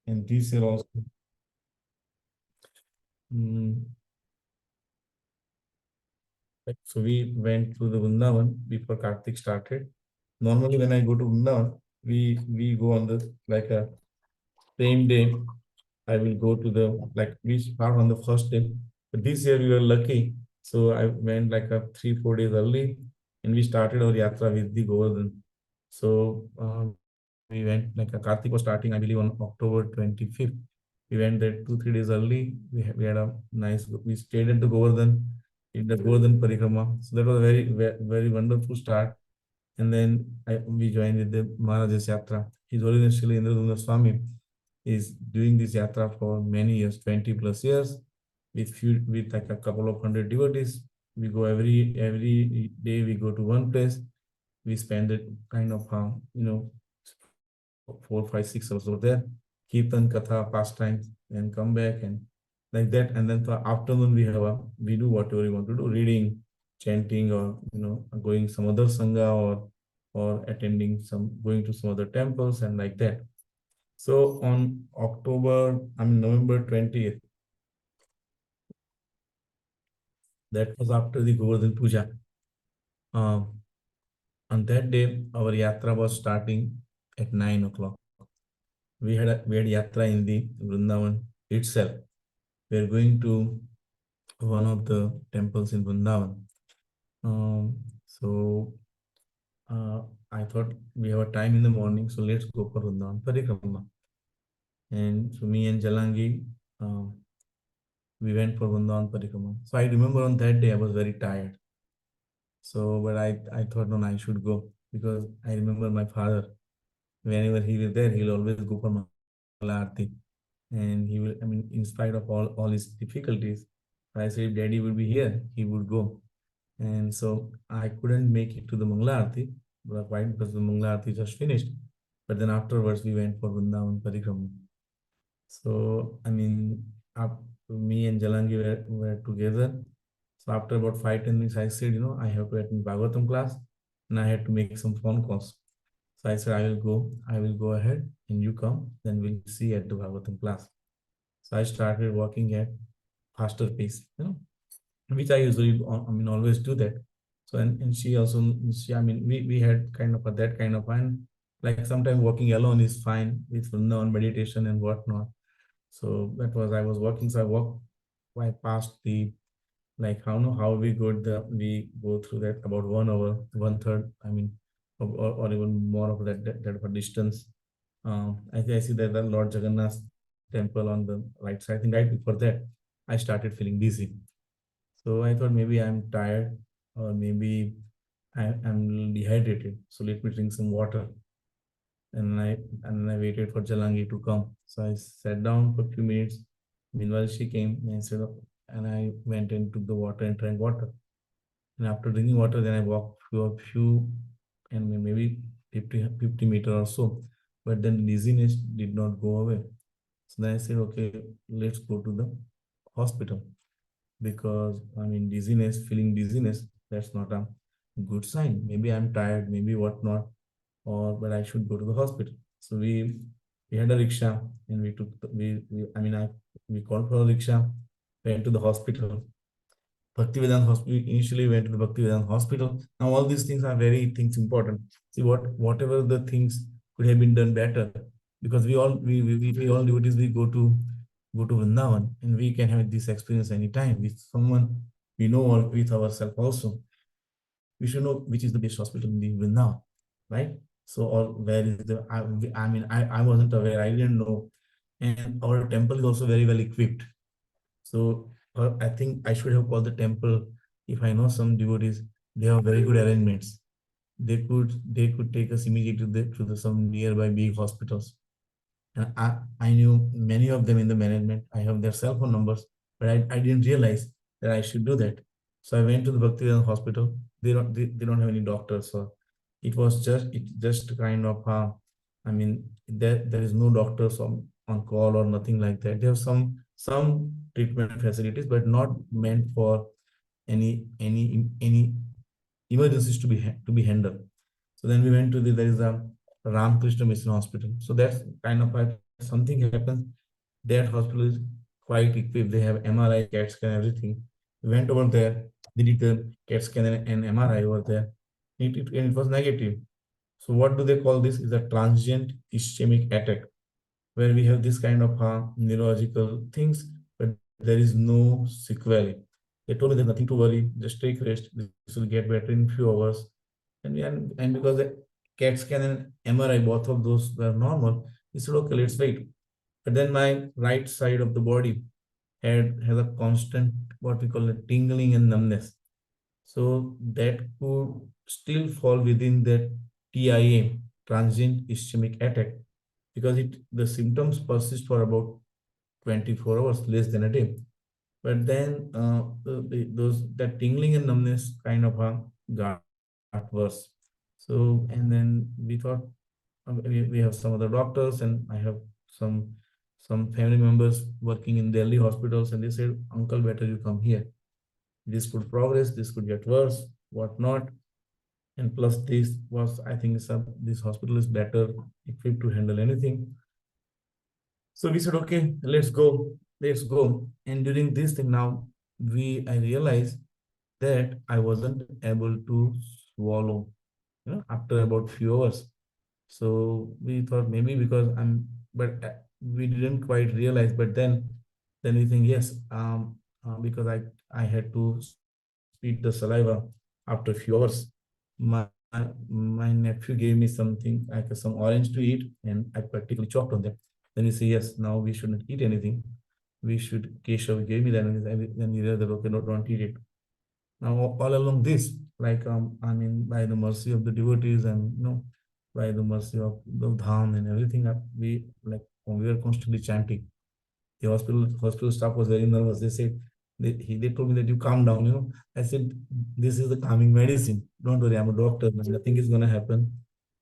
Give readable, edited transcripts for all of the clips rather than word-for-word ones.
And this year also, mm, so we went to the Vrindavan before Kartik started. Normally, when I go to Vrindavan, we go on the like a same day. I will go to the like we start on the first day. But this year we were lucky, so I went like a 3 4 days early, and we started our yatra with the Govardhan. So we went like a Kartik was starting, I believe, on October 25th. We went there 2 3 days early. We had a nice. We stayed at the Govardhan in the Govardhan Parikrama. So that was a very wonderful start. And then we joined with the Maharaj's Yatra. His Holiness Srila Indradumna Swami is doing this yatra for many years, 20 plus years, with like a couple of hundred devotees. We go every day. We go to one place. We spend it kind of 4 5 6 hours over there, kirtan, katha, pastimes, and come back and like that. And then for afternoon we do whatever we want to do, reading, chanting, or going some other sangha, or attending going to some other temples and like that. So on November 20th, that was after the Govardhan Puja. Um, on that day, our yatra was starting at 9 o'clock. We had yatra in the Vrindavan itself. We are going to one of the temples in Vrindavan. So I thought we have a time in the morning, so let's go for Vrindavan Parikrama. And so me and Jalangi, we went for Vrindavan Parikrama. So I remember on that day I was very tired. So, but I thought, no, I should go because I remember my father. Whenever he was there, he'll always go for Mangala Aarti. And he will, I mean, in spite of all his difficulties, I said if Daddy would be here, he would go. And so I couldn't make it to the Mangala Aarti, why? Because the Mangala Aarti just finished. But then afterwards, we went for Vrindavan Parikrama. So, I mean, me and Jalangi were together. So after about 5 10 minutes, I said, I have to attend Bhagavatam class, and I had to make some phone calls. So I said, I will go ahead, and you come, then we'll see at the Bhagavatam class. So I started walking at faster pace, which I usually, always do that. So and she also, we had kind of that kind of fun. Like sometimes walking alone is fine with non-meditation and whatnot. So that was, I was walking, so I passed the, like, how we go through that about 1 hour, 1/3, or even more of that of a distance. I see that the Lord Jagannath temple on the right side. I think right before that, I started feeling dizzy. So I thought maybe I'm tired, or maybe I'm dehydrated. So let me drink some water. And I waited for Jalangi to come. So I sat down for a few minutes. Meanwhile, she came and I said, and I went and took the water and drank water. And after drinking water, then I walked a few and maybe 50 meters or so. But then the dizziness did not go away. So then I said, okay, let's go to the hospital, because feeling dizziness, that's not a good sign. Maybe I'm tired, maybe whatnot, but I should go to the hospital. So we had a rickshaw, and we took we called for a rickshaw, went to the hospital. Bhaktivedanta Hospital. Initially went to the Bhaktivedanta Hospital. Now all these things are very things important. See, whatever the things could have been done better, because we all devotees, we go to Vrindavan, and we can have this experience anytime with someone we know, or with ourselves also. We should know which is the best hospital in the Vrindavan, right? So, or where is the, I wasn't aware, I didn't know. And our temple is also very well equipped. So I think I should have called the temple. If I know some devotees, they have very good arrangements. They could take us immediately to some nearby big hospitals. And I knew many of them in the management. I have their cell phone numbers, but I didn't realize that I should do that. So I went to the Bhaktivedanta hospital. They don't have any doctors. So it just kind of there is no doctors on call or nothing like that. They have some treatment facilities, but not meant for any emergencies to be handled. So then we went to there is a Ramakrishna Mission Hospital. So that's kind of something happens, that hospital is quite equipped. They have MRI, CAT scan, everything. We went over there. They did the CAT scan and MRI over there. And it was negative. So what do they call this? Is a transient ischemic attack, where we have this kind of neurological things, but there is no sequelae. They told me there's nothing to worry, just take rest. This will get better in few hours. And because the CAT scan and MRI, both of those were normal, we said, okay, let's wait. But then my right side of the body had a constant what we call a tingling and numbness. So that could still fall within that TIA, transient ischemic attack, because the symptoms persist for about 24 hours, less than a day. But then those that tingling and numbness kind of got worse. So and then we thought, we have some other doctors, and I have some some family members working in Delhi hospitals, and they said, "Uncle, better you come here. This could progress. This could get worse. Whatnot." And plus, this was, I think, this hospital is better equipped to handle anything. So we said, okay, let's go. And during this thing now, I realized that I wasn't able to swallow, after about few hours. So we thought maybe because but we didn't quite realize. But then we think yes, because I had to spit the saliva after a few hours. My my nephew gave me something like some orange to eat, and I practically choked on that. Then he said, yes, now we shouldn't eat anything. We should, Keshav gave me that, and then we realized that, okay, no, don't eat it. Now, all along this, like, I mean, by the mercy of the devotees, and, by the mercy of the dham and everything, we were constantly chanting. The hospital staff was very nervous. They said, they told me that you calm down, I said, this is the calming medicine. Don't worry, I'm a doctor. Nothing is going to happen,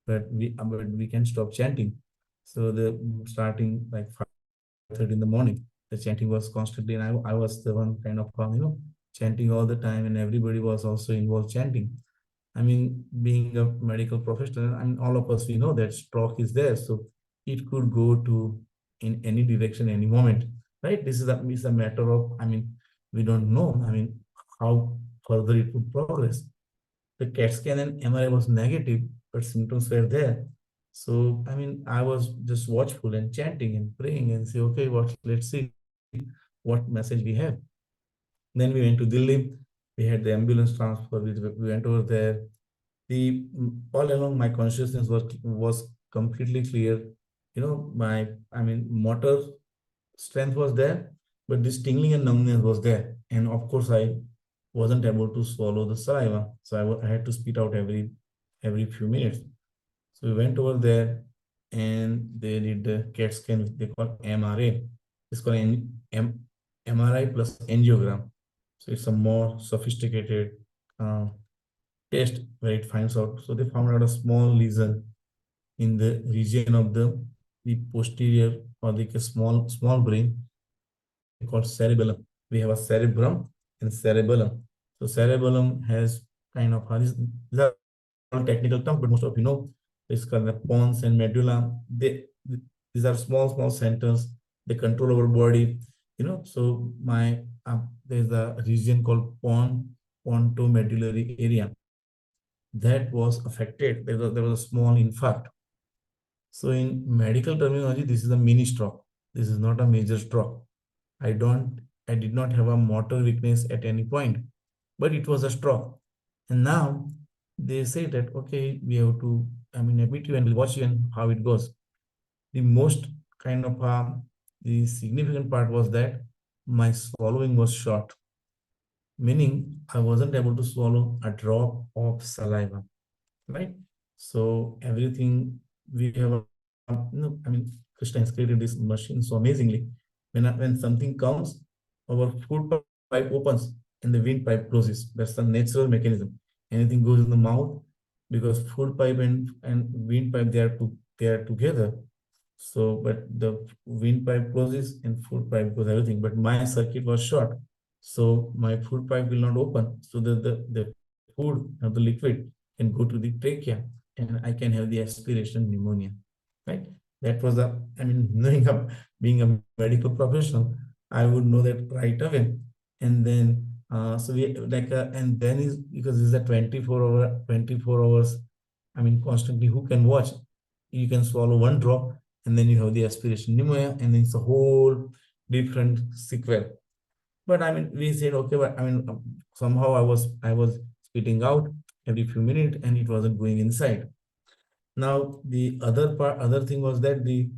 but we can stop chanting. So the starting like 5:30 in the morning, the chanting was constantly, and I was the one kind of, chanting all the time, and everybody was also involved chanting. I mean, being a medical professional, I mean, all of us, we know that stroke is there. So it could go to in any direction, any moment, right? This is a matter of, I mean, we don't know, I mean, how further it would progress. The CAT scan and MRI was negative, but symptoms were there. So, I mean, I was just watchful and chanting and praying and say, okay, let's see what message we have. Then we went to Delhi. We had the ambulance transfer. We went over there. All along my consciousness was completely clear. I mean, motor strength was there, but this tingling and numbness was there. And of course, I wasn't able to swallow the saliva, so I had to spit out every few minutes. So we went over there, and they did the CAT scan. They call MRA. It's called MRI plus angiogram. So it's a more sophisticated uh, test where it finds out. So they found out a small lesion in the region of the posterior, or like a small brain, called cerebellum. We have a cerebrum and cerebellum. So cerebellum has kind of, these are all technical terms, but most of you know, it's called the pons and medulla. These are small centers. They control our body. So there's a region called pontomedullary area that was affected. There was a small infarct. So in medical terminology, this is a mini stroke. This is not a major stroke. I don't, I did not have a motor weakness at any point, but it was a stroke. And now they say that, okay, we have to, I mean, admit you and we'll watch you and how it goes. The most kind of, the significant part was that my swallowing was short, meaning I wasn't able to swallow a drop of saliva, right? So everything we have, I mean, Krishna has created this machine so amazingly. When something comes, our food pipe opens and the windpipe closes. That's the natural mechanism. Anything goes in the mouth, because food pipe and windpipe, they are together. So, but the windpipe closes and food pipe goes everything. But my circuit was short, so my food pipe will not open. So the food of the liquid can go to the trachea, and I can have the aspiration pneumonia, right? That was a, I mean, knowing up, being a medical professional, I would know that right away. And then, so we like, and then is because it's a 24 hours, I mean, constantly, who can watch? You can swallow one drop, and then you have the aspiration pneumonia, and then it's a whole different sequel. But I mean, we said, okay, but I mean, somehow I was spitting out every few minutes, and it wasn't going inside. Now, the other thing was that the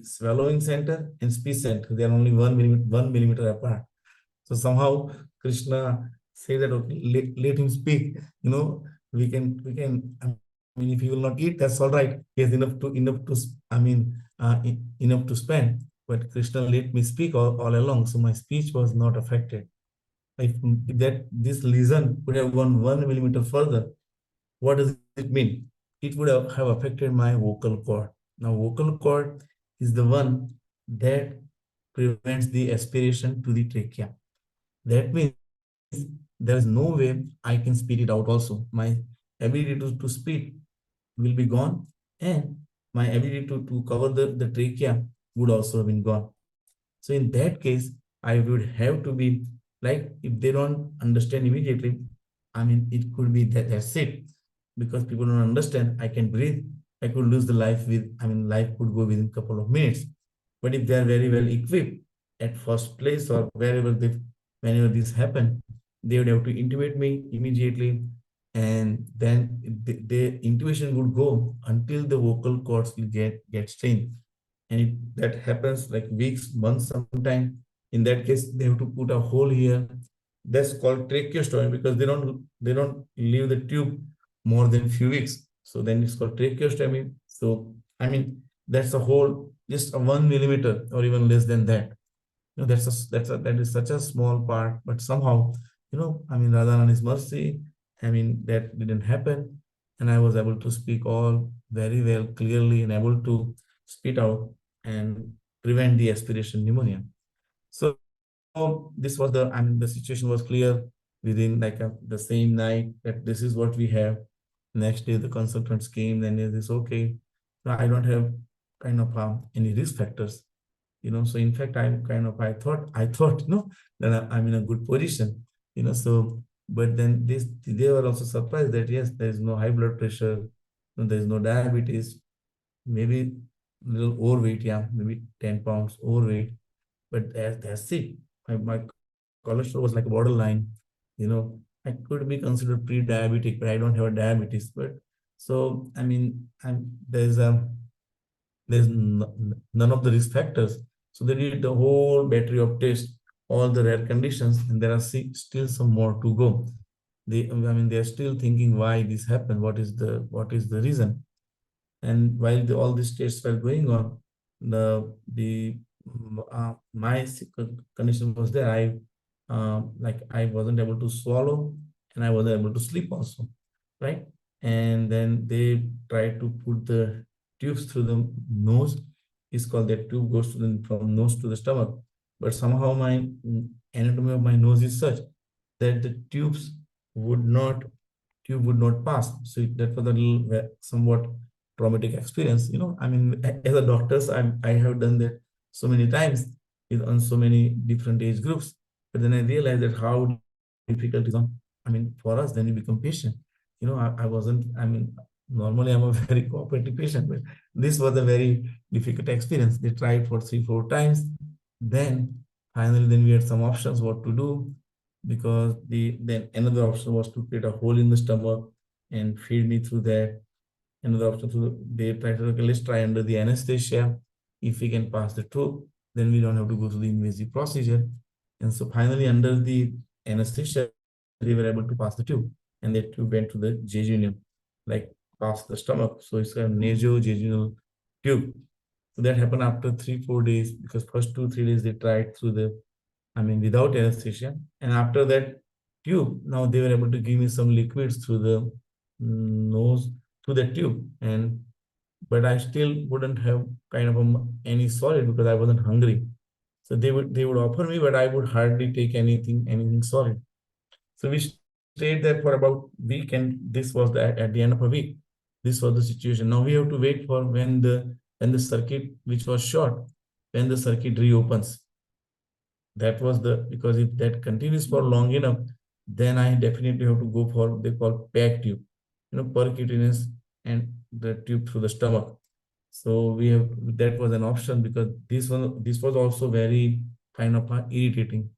swallowing center and speech center, they are only 1 millimeter apart. So somehow Krishna say that, okay, let him speak. We can. I mean, if he will not eat, that's all right. He has enough to spend. But Krishna let me speak all along, so my speech was not affected. If that this lesion would have gone 1 millimeter further, what does it mean? It would have affected my vocal cord. Now, vocal cord is the one that prevents the aspiration to the trachea. That means there is no way I can spit it out also. My ability to spit will be gone, and my ability to cover the trachea would also have been gone. So in that case, I would have to be like, if they don't understand immediately, I mean, it could be that's it. Because people don't understand, I can breathe. I could lose the life life could go within a couple of minutes. But if they are very well equipped at first place or whenever this happened, they would have to intubate me immediately, and then the intubation would go until the vocal cords will get strained, and that happens like weeks, months, sometime. In that case, they have to put a hole here. That's called tracheostomy, because they don't leave the tube more than few weeks. So then it's called tracheostomy. So I mean, that's a whole just a 1 millimeter or even less than that. That is such a small part, but somehow, I mean, Radharani's mercy, I mean, that didn't happen, and I was able to speak all very well, clearly, and able to spit out and prevent the aspiration pneumonia. So this was the situation was clear within like the same night, that this is what we have. Next day, the consultants came, then it is okay. No, I don't have kind of any risk factors. So in fact, I thought that I'm in a good position. So, but then they were also surprised that yes, there is no high blood pressure, no, there is no diabetes, maybe little overweight, yeah, maybe 10 pounds overweight, but that's it. My cholesterol was like a borderline. I could be considered pre-diabetic, but I don't have a diabetes. But so I mean, there's none of the risk factors. So they did the whole battery of tests, all the rare conditions, and there are still some more to go. They are still thinking why this happened. What is the reason? And while all these tests were going on, the my condition was there. I wasn't able to swallow, and I wasn't able to sleep also, right? And then they tried to put the tubes through the nose. It's called that tube goes from nose to the stomach. But somehow my anatomy of my nose is such that the would not tube would not pass. So that was a little somewhat traumatic experience. I mean, as a doctor, I have done that so many times on so many different age groups. But then I realized that how difficult is on. I mean, for us, then you become patient. I wasn't. I mean, normally I'm a very cooperative patient, but this was a very difficult experience. They tried for 3, 4 times. Then finally, then we had some options what to do, because then another option was to create a hole in the stomach and feed me through that. Another option, they try to, okay, let's try under the anesthesia. If we can pass the tube, then we don't have to go through the invasive procedure. And so finally, under the anesthesia, they were able to pass the tube, and that tube went to the jejunum, like past the stomach. So it's a nasojejunal tube. So that happened after 3, 4 days, because first 2, 3 days they tried through without anesthesia. And after that tube, now they were able to give me some liquids through the nose, through the tube. But I still wouldn't have kind of any solid, because I wasn't hungry. So they would offer me, but I would hardly take anything solid. So we stayed there for about a week, and this was at the end of a week. this was the situation. Now we have to wait for when the circuit which was short, when the circuit reopens. That was the, because if that continues for long enough, then I definitely have to go for they call PAC tube, percutaneous and the tube through the stomach. So we have, that was an option, because this was also very kind of irritating,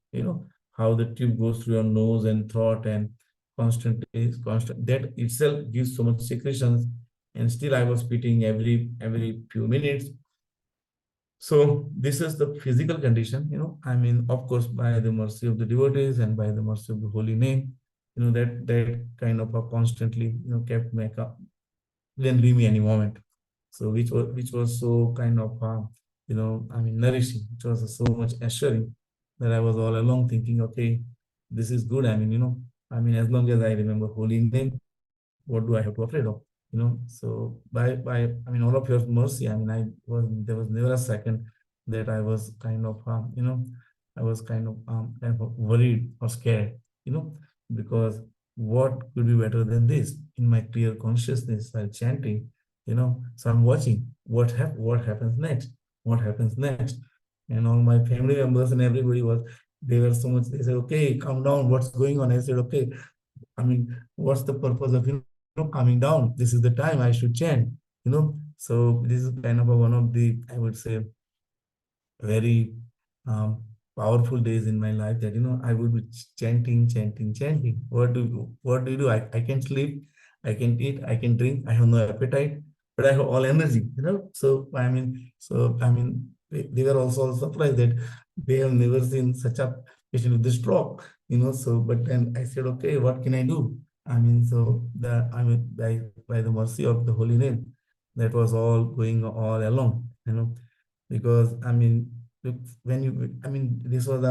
how the tube goes through your nose and throat, and constant, that itself gives so much secretions, and still I was spitting every few minutes. So this is the physical condition, I mean, of course, by the mercy of the devotees and by the mercy of the holy name, that kind of a constantly, kept me up, didn't leave me any moment. So which was so kind of, I mean, nourishing. It was so much assuring that I was all along thinking, okay, this is good. I mean, I mean, as long as I remember holy name, what do I have to afraid of? So by I mean, all of your mercy, I mean, there was never a second that I was kind of, I was kind of worried or scared, because what could be better than this? In my clear consciousness, while chanting, so I'm watching what happens next, what happens next. And all my family members and everybody was, they were so much, they said, okay, calm down, what's going on? I said, okay, I mean, what's the purpose of, calming down? This is the time I should chant, So this is kind of one of the, I would say, very um, powerful days in my life, that I would be chanting. What do you do? I can sleep, I can eat, I can drink, I have no appetite, but I have all energy, so they were also surprised that they have never seen such a patient with the stroke, so but then I said, okay, what can I do? I mean, so the I mean by the mercy of the holy name, that was all going all along, because I mean, look, when you, I mean, this was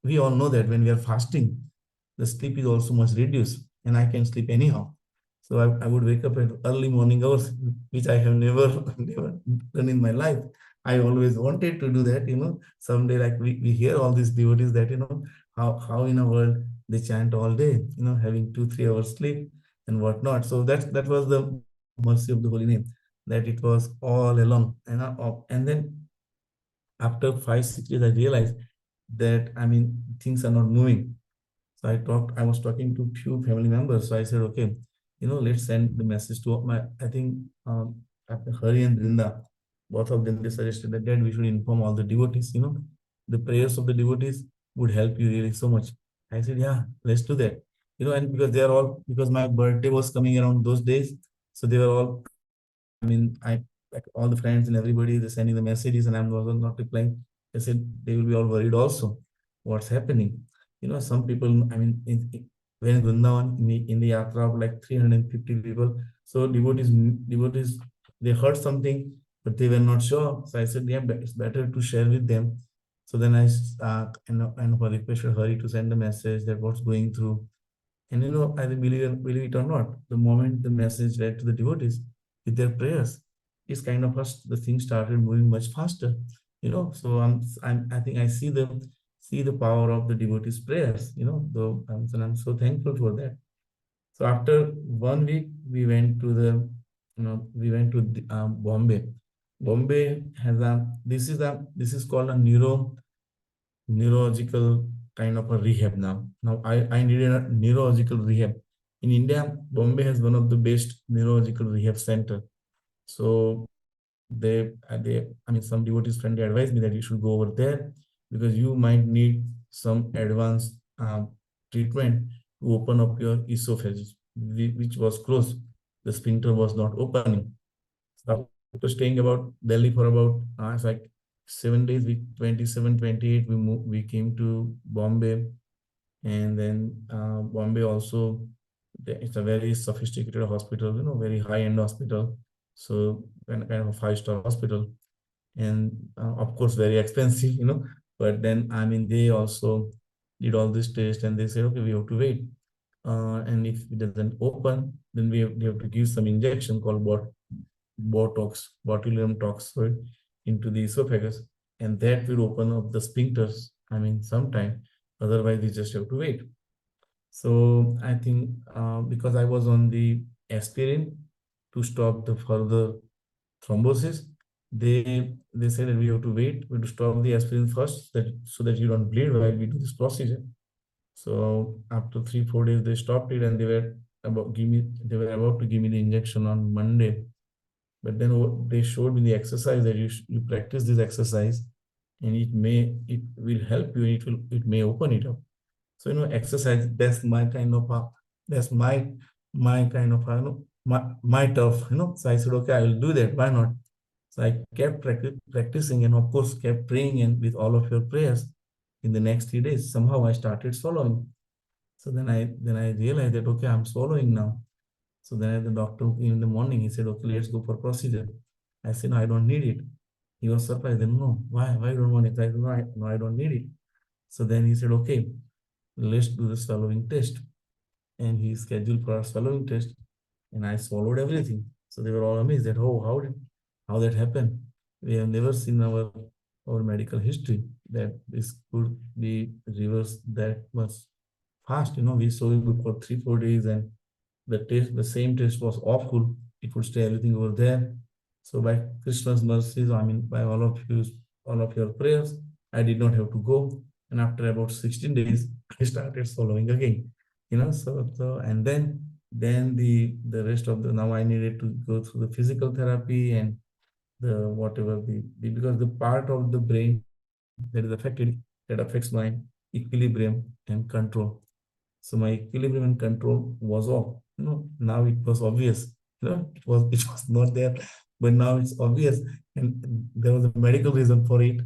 we all know that when we are fasting, the sleep is also much reduced, and I can sleep anyhow. So I would wake up at early morning hours, which I have never never done in my life. I always wanted to do that, someday, like we hear all these devotees that, how in a world they chant all day, having 2 3 hours sleep and whatnot. So that was the mercy of the holy name, that it was all along, and then after 5 6 days, I realized that, I mean, things are not moving. So I was talking to few family members. So I said, okay, let's send the message to my, I think, after Hari and Brinda, both of them, they suggested that we should inform all the devotees, the prayers of the devotees would help you really so much. I said, yeah, let's do that. And because they are all, because my birthday was coming around those days, so they were all, I mean, I, like, all the friends and everybody, they're sending the messages, and I'm also not replying. They said they will be all worried also. What's happening? Some people, I mean, when Vrindavan, in the yatra of like 350 people, so devotees, they heard something, but they were not sure. So I said, yeah, it's better to share with them. So then I, requested Hari to send a message that what's going through. And I believe it or not, the moment the message read to the devotees with their prayers, it's kind of the thing started moving much faster. So I think I see the power of the devotees' prayers. Though I'm so thankful for that. So after 1 week, we went to Bombay. Bombay has this is called a neurological kind of a rehab now. Now I needed a neurological rehab. In India, Bombay has one of the best neurological rehab center. So I mean, some devotees friendly advised me that you should go over there, because you might need some advanced treatment to open up your esophagus, which was closed. The sphincter was not opening. So after staying about Delhi for about it's like 7 days, we 27, 28, we came to Bombay. And then Bombay also, it's a very sophisticated hospital, very high-end hospital. So kind of a five-star hospital, and of course very expensive, But then, I mean, they also did all this test, and they said, okay, we have to wait. And if it doesn't open, then we have to give some injection called botulinum toxoid into the esophagus, and that will open up the sphincters. I mean, sometime. Otherwise, we just have to wait. So I think because I was on the aspirin, to stop the further thrombosis. They said that we have to wait, we have to stop the aspirin first, that so that you don't bleed while we do this procedure. So after 3 4 days, they stopped it, and they were about to give me the injection on Monday. But then they showed me the exercise that you practice this exercise, and it will help you. It may open it up. So exercise, that's my kind of that's my kind of my tough. So I said, okay, I will do that. Why not? So I kept practicing, and of course kept praying, and with all of your prayers, in the next 3 days, somehow I started swallowing. So then I realized that okay, I'm swallowing now. So then the doctor in the morning, he said, okay, let's go for procedure. I said, no, I don't need it. He was surprised. Then, no, why you don't want it? I said, no, I don't need it. So then he said, okay, let's do the swallowing test. And he scheduled for a swallowing test, and I swallowed everything. So they were all amazed that, oh, how that happened? We have never seen our medical history that this could be reversed that much fast. We saw it for 3 4 days, and the same taste was awful. It would stay everything over there. So by Krishna's mercies, I mean by all of your prayers, I did not have to go. And after about 16 days, I started swallowing again. So and then the rest of the now I needed to go through the physical therapy and the whatever because the part of the brain that is affected, that affects my equilibrium and control. So my equilibrium and control was off. Now it was obvious. It was not there, but now it's obvious, and there was a medical reason for it.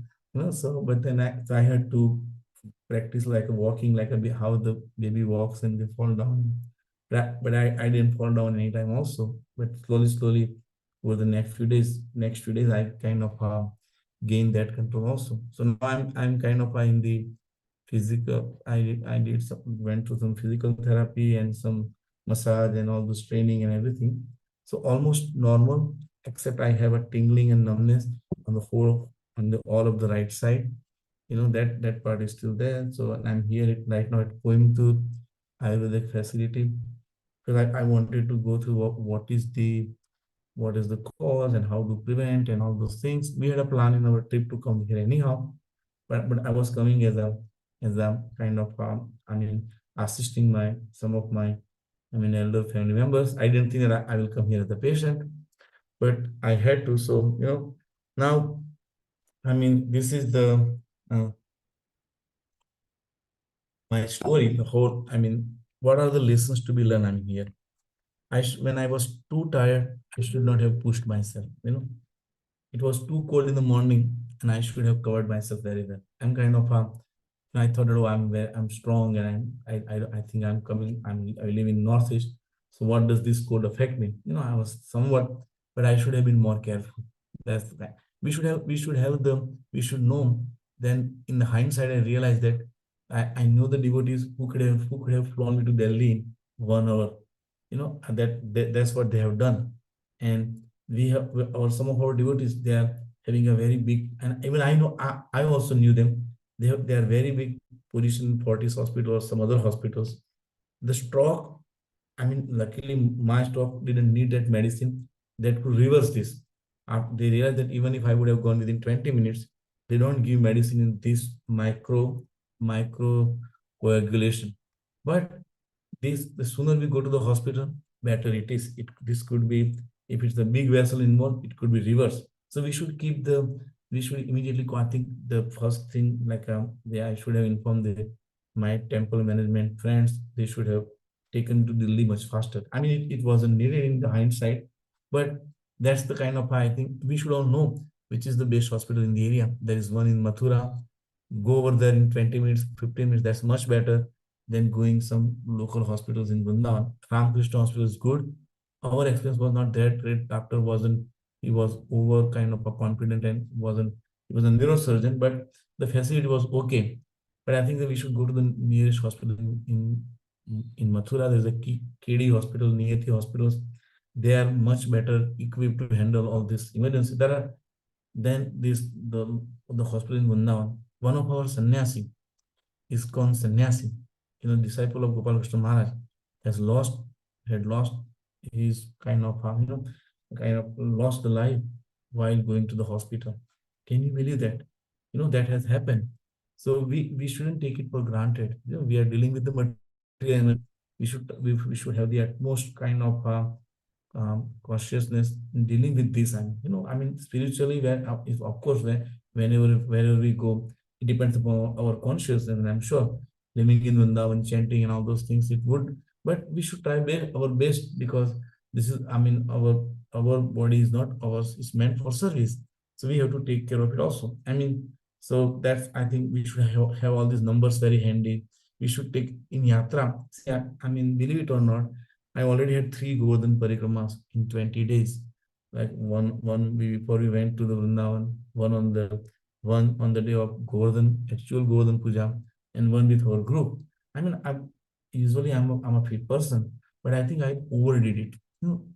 So but then I had to practice like walking, like how the baby walks and they fall down. But I didn't fall down anytime also. But slowly, over the next few days, I kind of gained that control also. So now I'm kind of in the physical. I did went through some physical therapy and some massage and all this training and everything. So almost normal, except I have a tingling and numbness on the whole on the all of the right side. That part is still there. So I'm here right now at Coimbatore Ayurvedic facility, because I wanted to go through what is the cause and how to prevent and all those things. We had a plan in our trip to come here anyhow, but I was coming as a kind of assisting my some of my elder family members. I didn't think that I will come here as a patient, but I had to. So now this is the uh, my story. The whole what are the lessons to be learned? Here. When I was too tired, I should not have pushed myself. It was too cold in the morning, and I should have covered myself very well. I thought, oh, I'm strong, and I think I'm coming. I live in Northeast. So what does this cold affect me? I was somewhat, but I should have been more careful. That's the fact. We should know. Then in the hindsight, I realized that I know the devotees who could have flown me to Delhi in 1 hour. That's what they have done. And we have or some of our devotees, they are having a very big, and even I know, I also knew them. They are very big position in Fortis Hospital or some other hospitals. The stroke, luckily my stroke didn't need that medicine that could reverse this. They realized that even if I would have gone within 20 minutes, they don't give medicine in this micro coagulation. But the sooner we go to the hospital, better it is. This could be, if it's a big vessel involved, it could be reversed. So we should immediately go. I think the first thing, like I should have informed my temple management friends. They should have taken to Delhi much faster. It wasn't needed in the hindsight, but that's the kind of, I think we should all know which is the best hospital in the area. There is one in Mathura. Go over there in 20 minutes, 15 minutes. That's much better than going some local hospitals in Vrindavan. Ramakrishna Hospital is good. Our experience was not that great. Doctor wasn't, he was over kind of a confident and he was a neurosurgeon, but the facility was okay. But I think that we should go to the nearest hospital in Mathura. There's a KD hospital, Niyati hospitals. They are much better equipped to handle all this emergency. There are then the hospital in Vrindavan. One of our sannyasi, ISKCON sannyasi, disciple of Gopal Krishna Maharaj, has lost, had lost he's kind of, kind of lost the life while going to the hospital. Can you believe that? That has happened. So we shouldn't take it for granted. We are dealing with the material element. We should have the utmost kind of consciousness in dealing with this. And spiritually, where if of course, wherever we go, it depends upon our consciousness. And I'm sure living in Vrindavan, chanting and all those things, it would. But we should try our best, because this is, our body is not ours; it's meant for service. So we have to take care of it also. So that's, I think we should have all these numbers very handy. We should take in yatra. See, believe it or not, I already had three Govardhan parikramas in 20 days. Like one before we went to the Vrindavan, one on the day of Govardhan, actual Govardhan Puja, and one with our group. I'm a fit person, but I think I overdid it.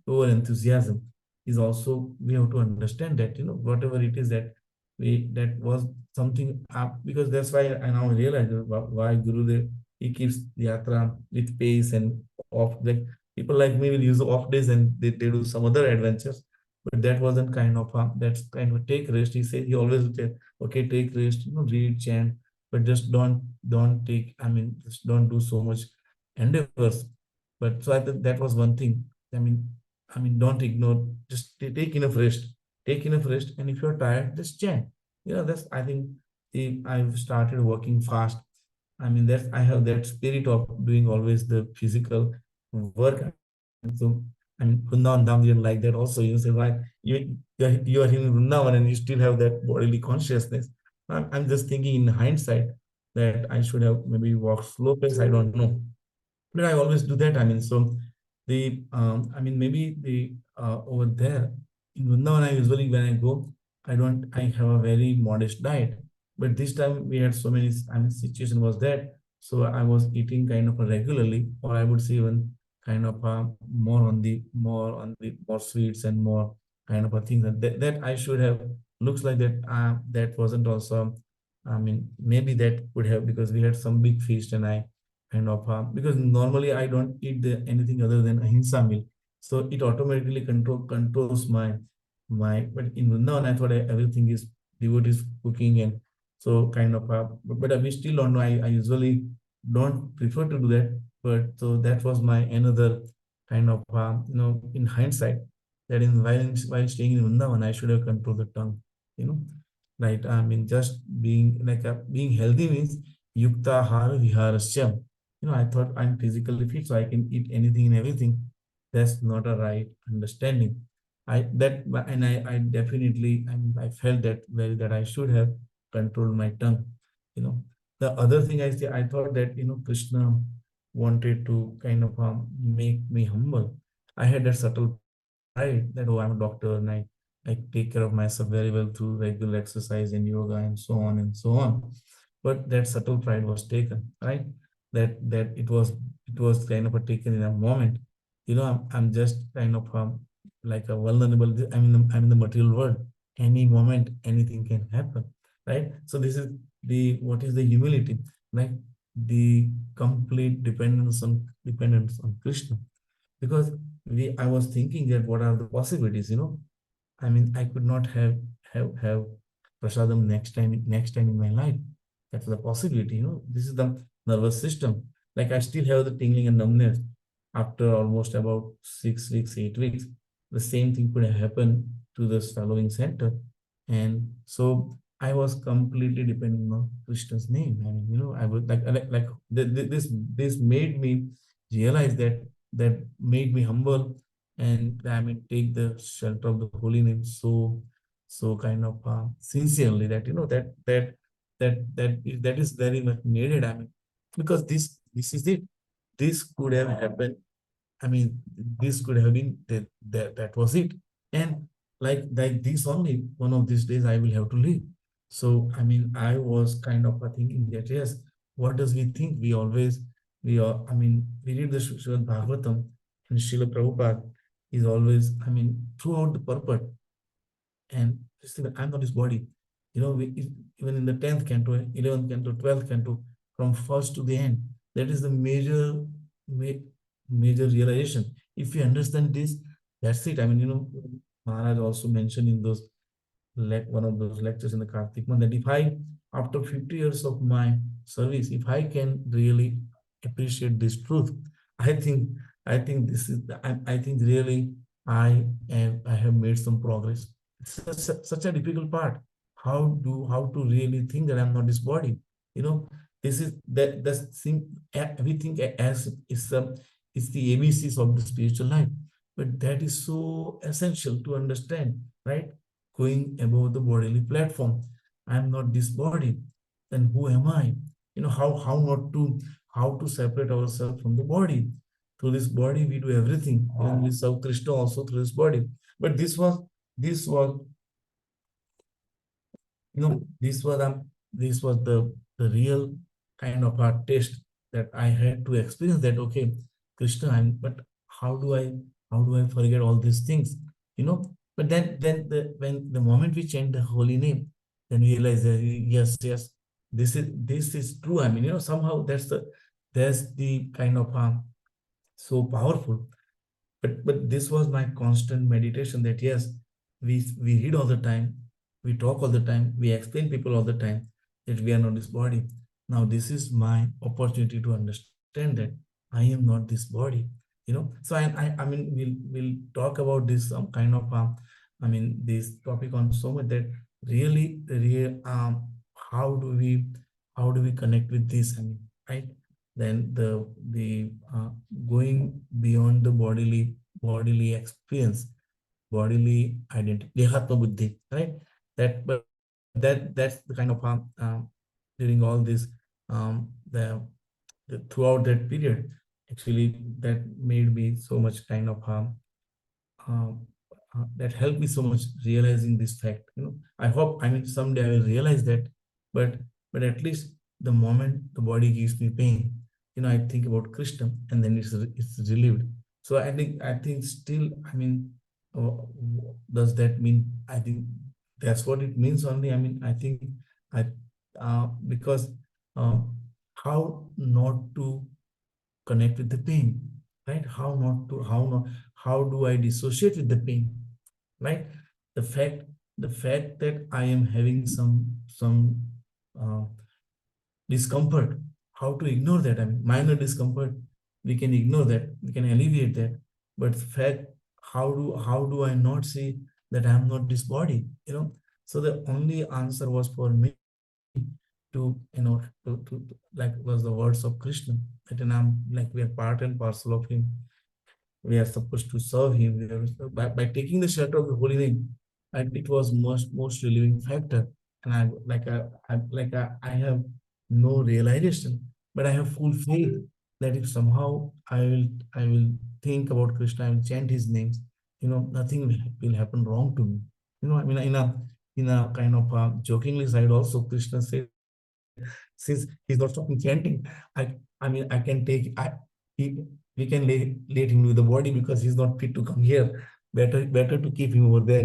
Over enthusiasm is also, we have to understand that, whatever it is that that was something, because that's why I now realize why Gurudev, he keeps the yatra with pace and off, like people like me will use the off days and they do some other adventures. But that wasn't kind of, that's kind of take rest. He said, he always would say, okay, take rest, read, chant, but just don't take, just don't do so much endeavors. But so I think that was one thing. I mean, don't ignore, just take enough rest. Take enough rest, and if you're tired, just chant. That's, I think, I've started working fast. That's, I have that spirit of doing always the physical work. So, Vrindavan Dham didn't like that also. You say, why you are in Vrindavan and you still have that bodily consciousness. I'm just thinking in hindsight that I should have maybe walked slow pace. I don't know, but I always do that. So maybe the over there in Vrindavan, I usually, when I go, I have a very modest diet. But this time we had so many, situation was that, so I was eating kind of regularly, or I would say even kind of more sweets and more kind of a thing that I should have, looks like that, that wasn't also, maybe that could have, because we had some big feast, and I kind of, because normally I don't eat anything other than ahimsa meal, so it automatically controls my. But in Vrindavan, I thought everything is devotees cooking, and so kind of, but we still don't know. I usually don't prefer to do that, but so that was my another kind of, in hindsight, that while staying in Vrindavan, I should have controlled the tongue, you know, right? Just being like being healthy means yukta har viharasya. I thought I'm physically fit, so I can eat anything and everything. That's not a right understanding. I definitely, I felt that I should have controlled my tongue. You know, the other thing I thought that, Krishna wanted to kind of, make me humble. I had that subtle pride that, oh, I'm a doctor and I take care of myself very well through regular exercise and yoga and so on and so on. But that subtle pride was taken, right? That it was kind of a taken in a moment. I'm just kind of, like a vulnerable. I'm in the material world. Any moment, anything can happen, right? So this is the what is the humility, like the complete dependence on Krishna, because I was thinking that what are the possibilities, I could not have prasadam next time in my life. That's the possibility, This is the nervous system. Like I still have the tingling and numbness after almost about 6 weeks, 8 weeks. The same thing could have happened to the swallowing center. And so I was completely dependent on Krishna's name. I would this made me realize that made me humble, and take the shelter of the holy name so kind of, sincerely, that that is very much needed. Because this is it. This could have happened. This could have been that was it. And like this only, one of these days I will have to leave. So I was kind of, thinking that, yes, what does we think? We always, we read the Srimad Bhagavatam, and Srila Prabhupada is always, throughout the purport, and just think that I'm not his body. Even in the 10th canto, 11th canto, 12th canto, from first to the end, that is the major realization. If you understand this, that's it. I mean, Maharaj also mentioned in those one of those lectures in the Kartik month that if I, after 50 years of my service, if I can really appreciate this truth, I think this is I think really I have made some progress. It's such a difficult part. How to really think that I'm not this body? You know, this is that's thing everything as is the ABCs of the spiritual life. But that is so essential to understand, right? Going above the bodily platform. I am not this body. Then who am I? How not to how to separate ourselves from the body. Through this body, we do everything. And we serve Krishna also through this body. But this was this was the real kind of a test that I had to experience that okay, Krishna, but how do I forget all these things? But then when the moment we chant the holy name, then we realize that yes, this is true. I mean, somehow that's the kind of so powerful. But this was my constant meditation that yes, we read all the time, we talk all the time, we explain people all the time that we are not this body. Now this is my opportunity to understand that I am not this body. So I mean we'll talk about this kind of I mean this topic on so much that really real how do we connect with this? I mean, right? Then the going beyond the bodily experience, bodily identity, dehatma buddhi, right? That's the kind of during all this throughout that period, actually that made me so much kind of uh, that helped me so much realizing this fact. I hope, I mean, someday I will realize that, but at least the moment the body gives me pain, I think about Krishna, and then it's relieved. So I think still, I mean, uh, does that mean? I think that's what it means only. I mean, I think I because uh, how not to connect with the pain, right? How do I dissociate with the pain, right? the fact the fact that I am having some uh, discomfort, how to ignore that? I mean, minor discomfort, we can ignore that, we can alleviate that. But fact, how do I not see that I am not this body? So the only answer was for me like was the words of Krishna, that I'm like we are part and parcel of him. We are supposed to serve him. By taking the shelter of the holy name, it was most relieving factor. And I have no realization, but I have full faith that if somehow I will think about Krishna, I will chant his names, nothing will happen wrong to me. I mean, in a kind of jokingly side also, Krishna said, since he's not stopping chanting, I mean, I can take he, we can let him leave the body because he's not fit to come here. Better to keep him over there.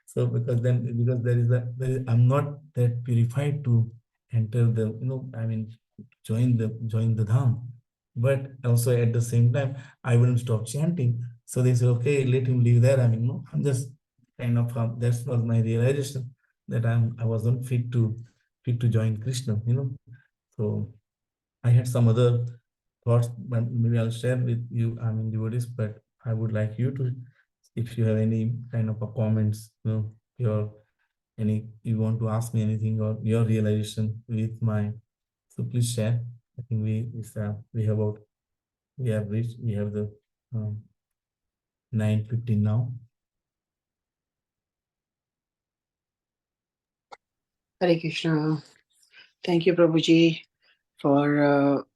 So because I'm not that purified to enter the, I mean, join the dham. But also at the same time, I wouldn't stop chanting. So they say, okay, let him leave there. I mean, no, I'm just kind of that was my realization that I wasn't fit to join Krishna. So I had some other thoughts, but maybe I'll share with you, I mean, devotees, but I would like you to, if you have any kind of a comments, your you want to ask me anything or your realization with mine, so please share. I think we have the 9:15 now. Hare Krishna. Thank you, Prabhuji, for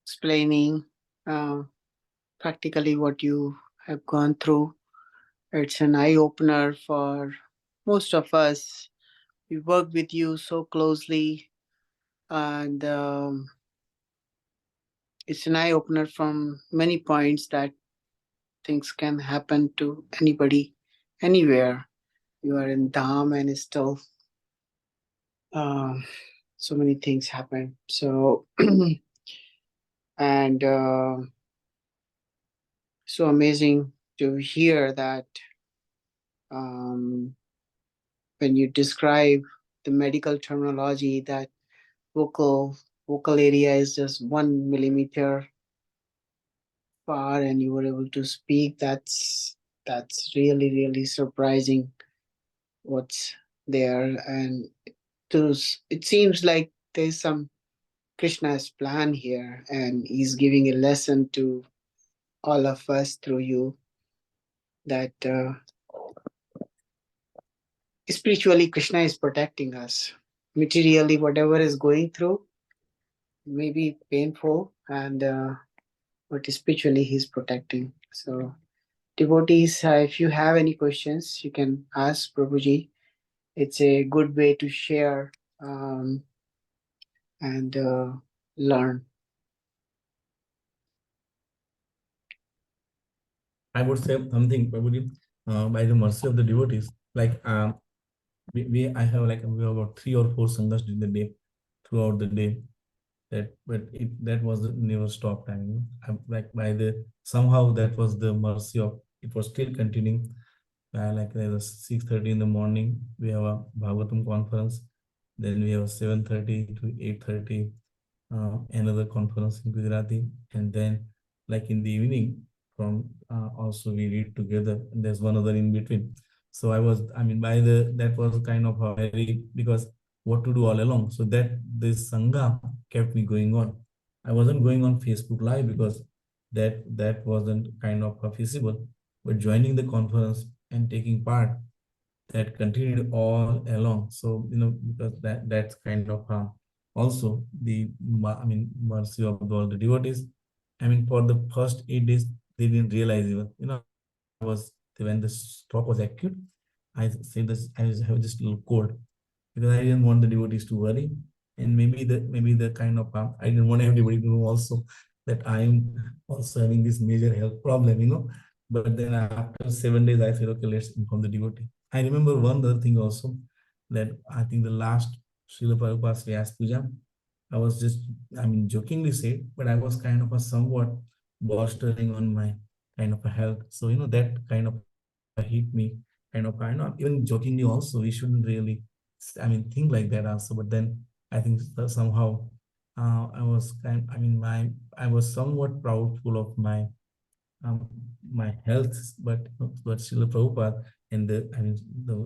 explaining uh, practically what you have gone through. It's an eye opener for most of us. We work with you so closely, and it's an eye opener from many points that things can happen to anybody, anywhere. You are in Dham and still um, so many things happen. So, and So amazing to hear that um, when you describe the medical terminology that vocal area is just 1 millimeter far and you were able to speak. That's really surprising what's there. And it seems like there's some Krishna's plan here, and he's giving a lesson to all of us through you that spiritually Krishna is protecting us. Materially, whatever is going through may be painful, and but spiritually he's protecting. So devotees, if you have any questions, you can ask Prabhuji. It's a good way to share and learn. I would say something, Prabhuji, by the mercy of the devotees, like we I have like we have about 3 or 4 sanghas during the day, throughout the day. That was the never stop time. Like by the somehow that was the mercy of it was still continuing. Like there was 6:30 in the morning, we have a Bhagavatam conference. Then we have 7:30 to 8:30 another conference in Gujarati, and then like in the evening from also we read together. And there's one other in between. So I mean, by the that was kind of a very because what to do all along. So that this sangha kept me going on. I wasn't going on Facebook Live because that wasn't kind of feasible. But joining the conference and taking part that continued all along. So because that's kind of also I mean mercy of all the devotees. I mean for the first 8 days they didn't realize even I was when the stroke was acute. I say this I was have just a little cold because I didn't want the devotees to worry, and maybe the kind of I didn't want everybody to know also that I am also having this major health problem. But then after 7 days, I said, okay, let's inform the devotee. I remember one other thing also that I think the last Srila Prabhupada's Vyas Puja, I was just I mean jokingly said, but I was kind of a somewhat bolstering on my kind of a health. So that kind of hit me kind of even jokingly also we shouldn't really I mean think like that also. But then I think somehow I was I mean I was somewhat proudful of my health, but Srila Prabhupada and the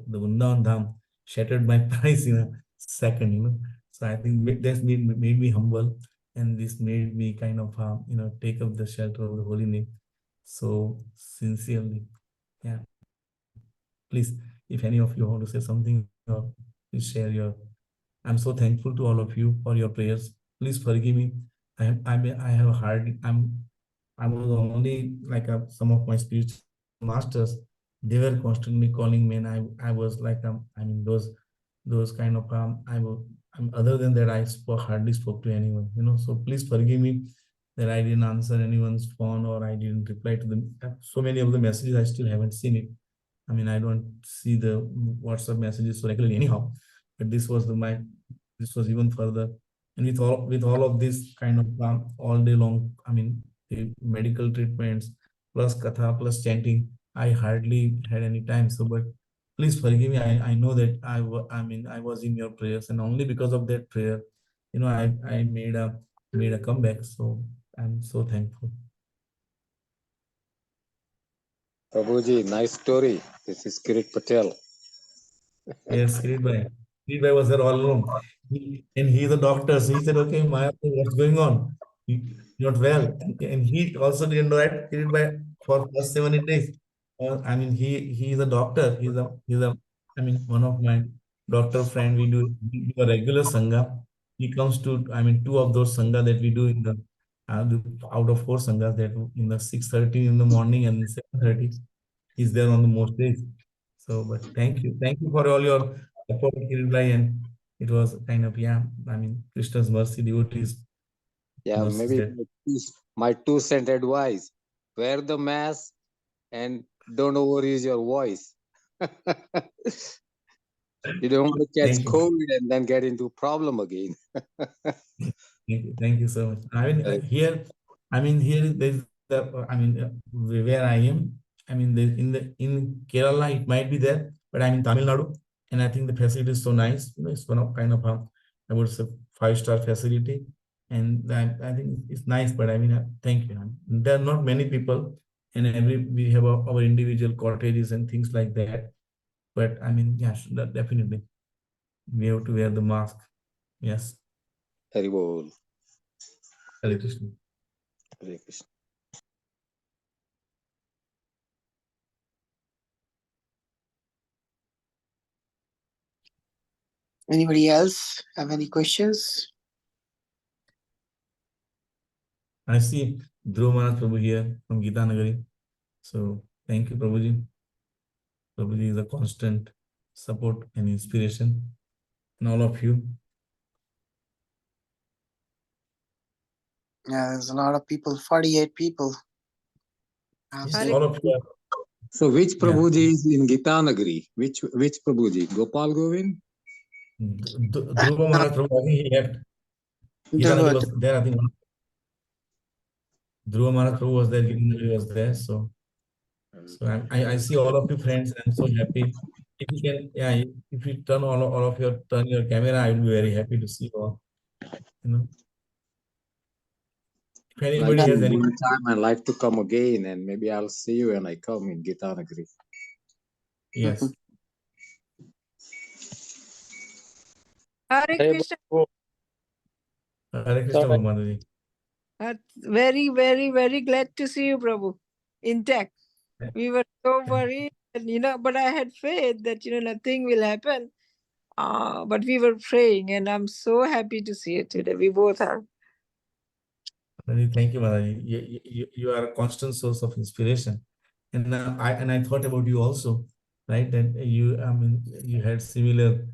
Vrindavan Dham shattered my price in a second. So I think that's made me humble, and this made me kind of take up the shelter of the holy name so sincerely. Yeah, please, if any of you want to say something or please share your. I'm so thankful to all of you for your prayers. Please forgive me. I have hard. I was only like some of my spiritual masters. They were constantly calling me, and I was like I mean those kind of other than that I hardly spoke to anyone. So please forgive me that I didn't answer anyone's phone or I didn't reply to them. So many of the messages I still haven't seen it. I mean, I don't see the WhatsApp messages so regularly anyhow, but this was even further. And with all of this kind of all day long, I mean, the medical treatments plus katha plus chanting, I hardly had any time. So, but please forgive me. I know that I mean, I was in your prayers, and only because of that prayer, I made a comeback. So I'm so thankful. Prabhuji, nice story. This is Kirit Patel. Yes, Kirit Bhai was there all along. And he's a doctor. So he said, okay, Mayapur, what's going on? You're not well. And he also didn't know that Kirit Bhai for first 7 8 days. I mean, he is a doctor. He's a I mean, one of my doctor friend. We do a regular sangha. He comes to, I mean, two of those sangha that we do out of 4 sanghas that in the 6:30 in the morning and 7:30. He's there on the most days. So, but thank you. Thank you for all your support, Kirilbhai. And it was kind of, yeah, I mean, Krishna's mercy, devotees, Yeah, mercies maybe that. my 2 cent advice: wear the mask and don't overuse your voice. You don't want to catch Thank you. COVID and then get into problem again. Thank you. Thank you so much. I mean, here there's where I am. In Kerala it might be there, but I'm in Tamil Nadu, and I think the facility is so nice. It's one of kind of a, I would say, 5-star facility, and I think it's nice. But thank you. There are not many people, and we have our individual cottages and things like that. But definitely we have to wear the mask. Yes. Hari Bol. Hare Krishna. Hare Krishna. Anybody else have any questions? I see Dhruv Maharaj Prabhu here from Gita Nagari. So thank you, Prabhuji. Prabhuji is a constant support and inspiration in all of you. Yeah, there's a lot of people, 48 people. Yes, all of you are. So which Prabhuji is in Gita Nagari? Which Prabhuji? Gopal Govind? Dhruva Maharaj Prabhu, I think he left. Gita Nagari was there, I think. Dhruva Maharaj Prabhu was there, Gita Nagari was there. So I see all of you friends. I'm so happy. If you can, if you turn turn your camera, I will be very happy to see you all. If anybody has any time, I'd like to come again, and maybe I'll see you when I come in Gita Nagari. Yes. Hare Krishna. Hare Krishna, Mataji. Very, very, very glad to see you, Prabhu, intact. We were so worried, and, but I had faith that, nothing will happen. But we were praying, and I'm so happy to see you today. We both are. Thank you, Mataji. You are a constant source of inspiration. And I thought about you also, right? That you had similar,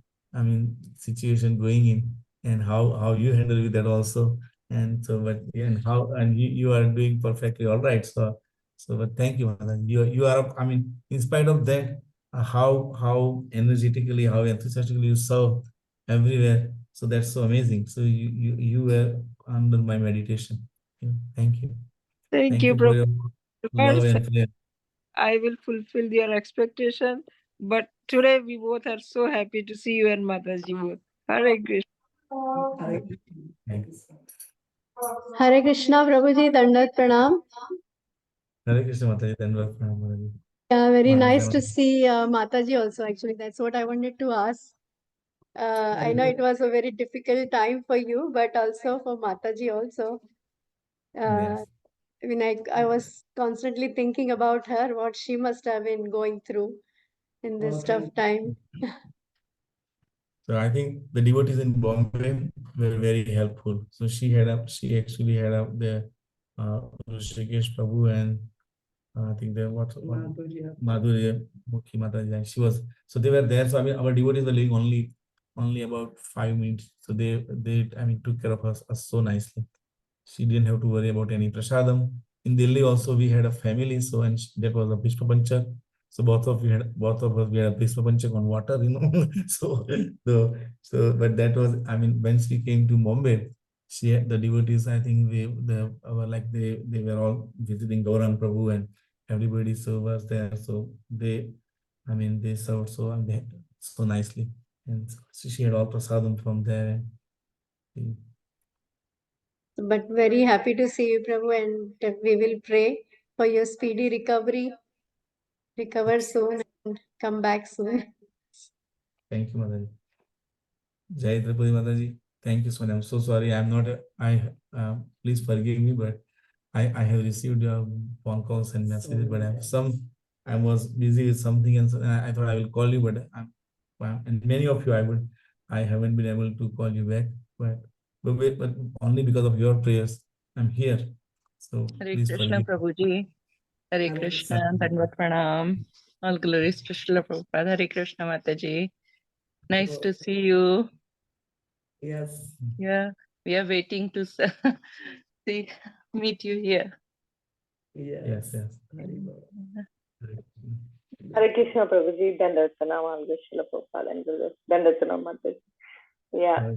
situation going in, and how you handle with that also. And so, and you are doing perfectly all right. But thank you, Mataji. You are, in spite of that, how energetically, how enthusiastically you serve everywhere. So that's so amazing. So you were under my meditation. Thank you. Thank you, For Prabhu. your love and prayer. I will fulfill your expectation. But today we both are so happy to see you and Mataji both. Hare Krishna. Thanks. Hare Krishna, Prabhuji, Dandat Pranam. Hare Krishna, Mataji. Dandavat pranam, Mataji. Yeah, very nice Mataji. to see Mataji also. Actually, that's what I wanted to ask. I know it was a very difficult time for you, but also for Mataji also. Yes. I was constantly thinking about her, what she must have been going through in this tough time. So I think the devotees in Bombay were very helpful. So she actually had up the Rishikesh Prabhu and I think there what Madhurya Mukhi Mataji, and she was, so they were there. So our devotees were living only about 5 minutes. So they took care of us so nicely. She didn't have to worry about any prasadam. In Delhi also we had a family, so and that was a Bhishma Panchak. So both of us we had a Bhishma Panchak on water, but that was, when she came to Bombay, she had the devotees, I think they were all visiting Gaurang Prabhu and everybody so was there. So they served so nicely. And so she had all prasadam from there. But very happy to see you, Prabhu, and we will pray for your speedy recovery. Recover soon and come back soon. Thank you, Mataji. Jai Tripudi Mataji. Thank you so much. I'm so sorry. I'm not. Please forgive me, but I have received your phone calls and messages, but I was busy with something, and so I thought I will call you, but and many of you I haven't been able to call you back, but only because of your prayers I'm here. So Hare please Krishna, forgive. Prabhuji. Hare Krishna, Dandavat Pranam. All glories to Srila Prabhupada. Hare Krishna, Mataji. Nice to see you. Yes. Yeah, we are waiting to meet you here. Yes. Hare Krishna, Prabhuji, Dandavat Pranam, all the Srila Prabhupada and Gurus. Dandavat Pranam, Mataji. Yeah.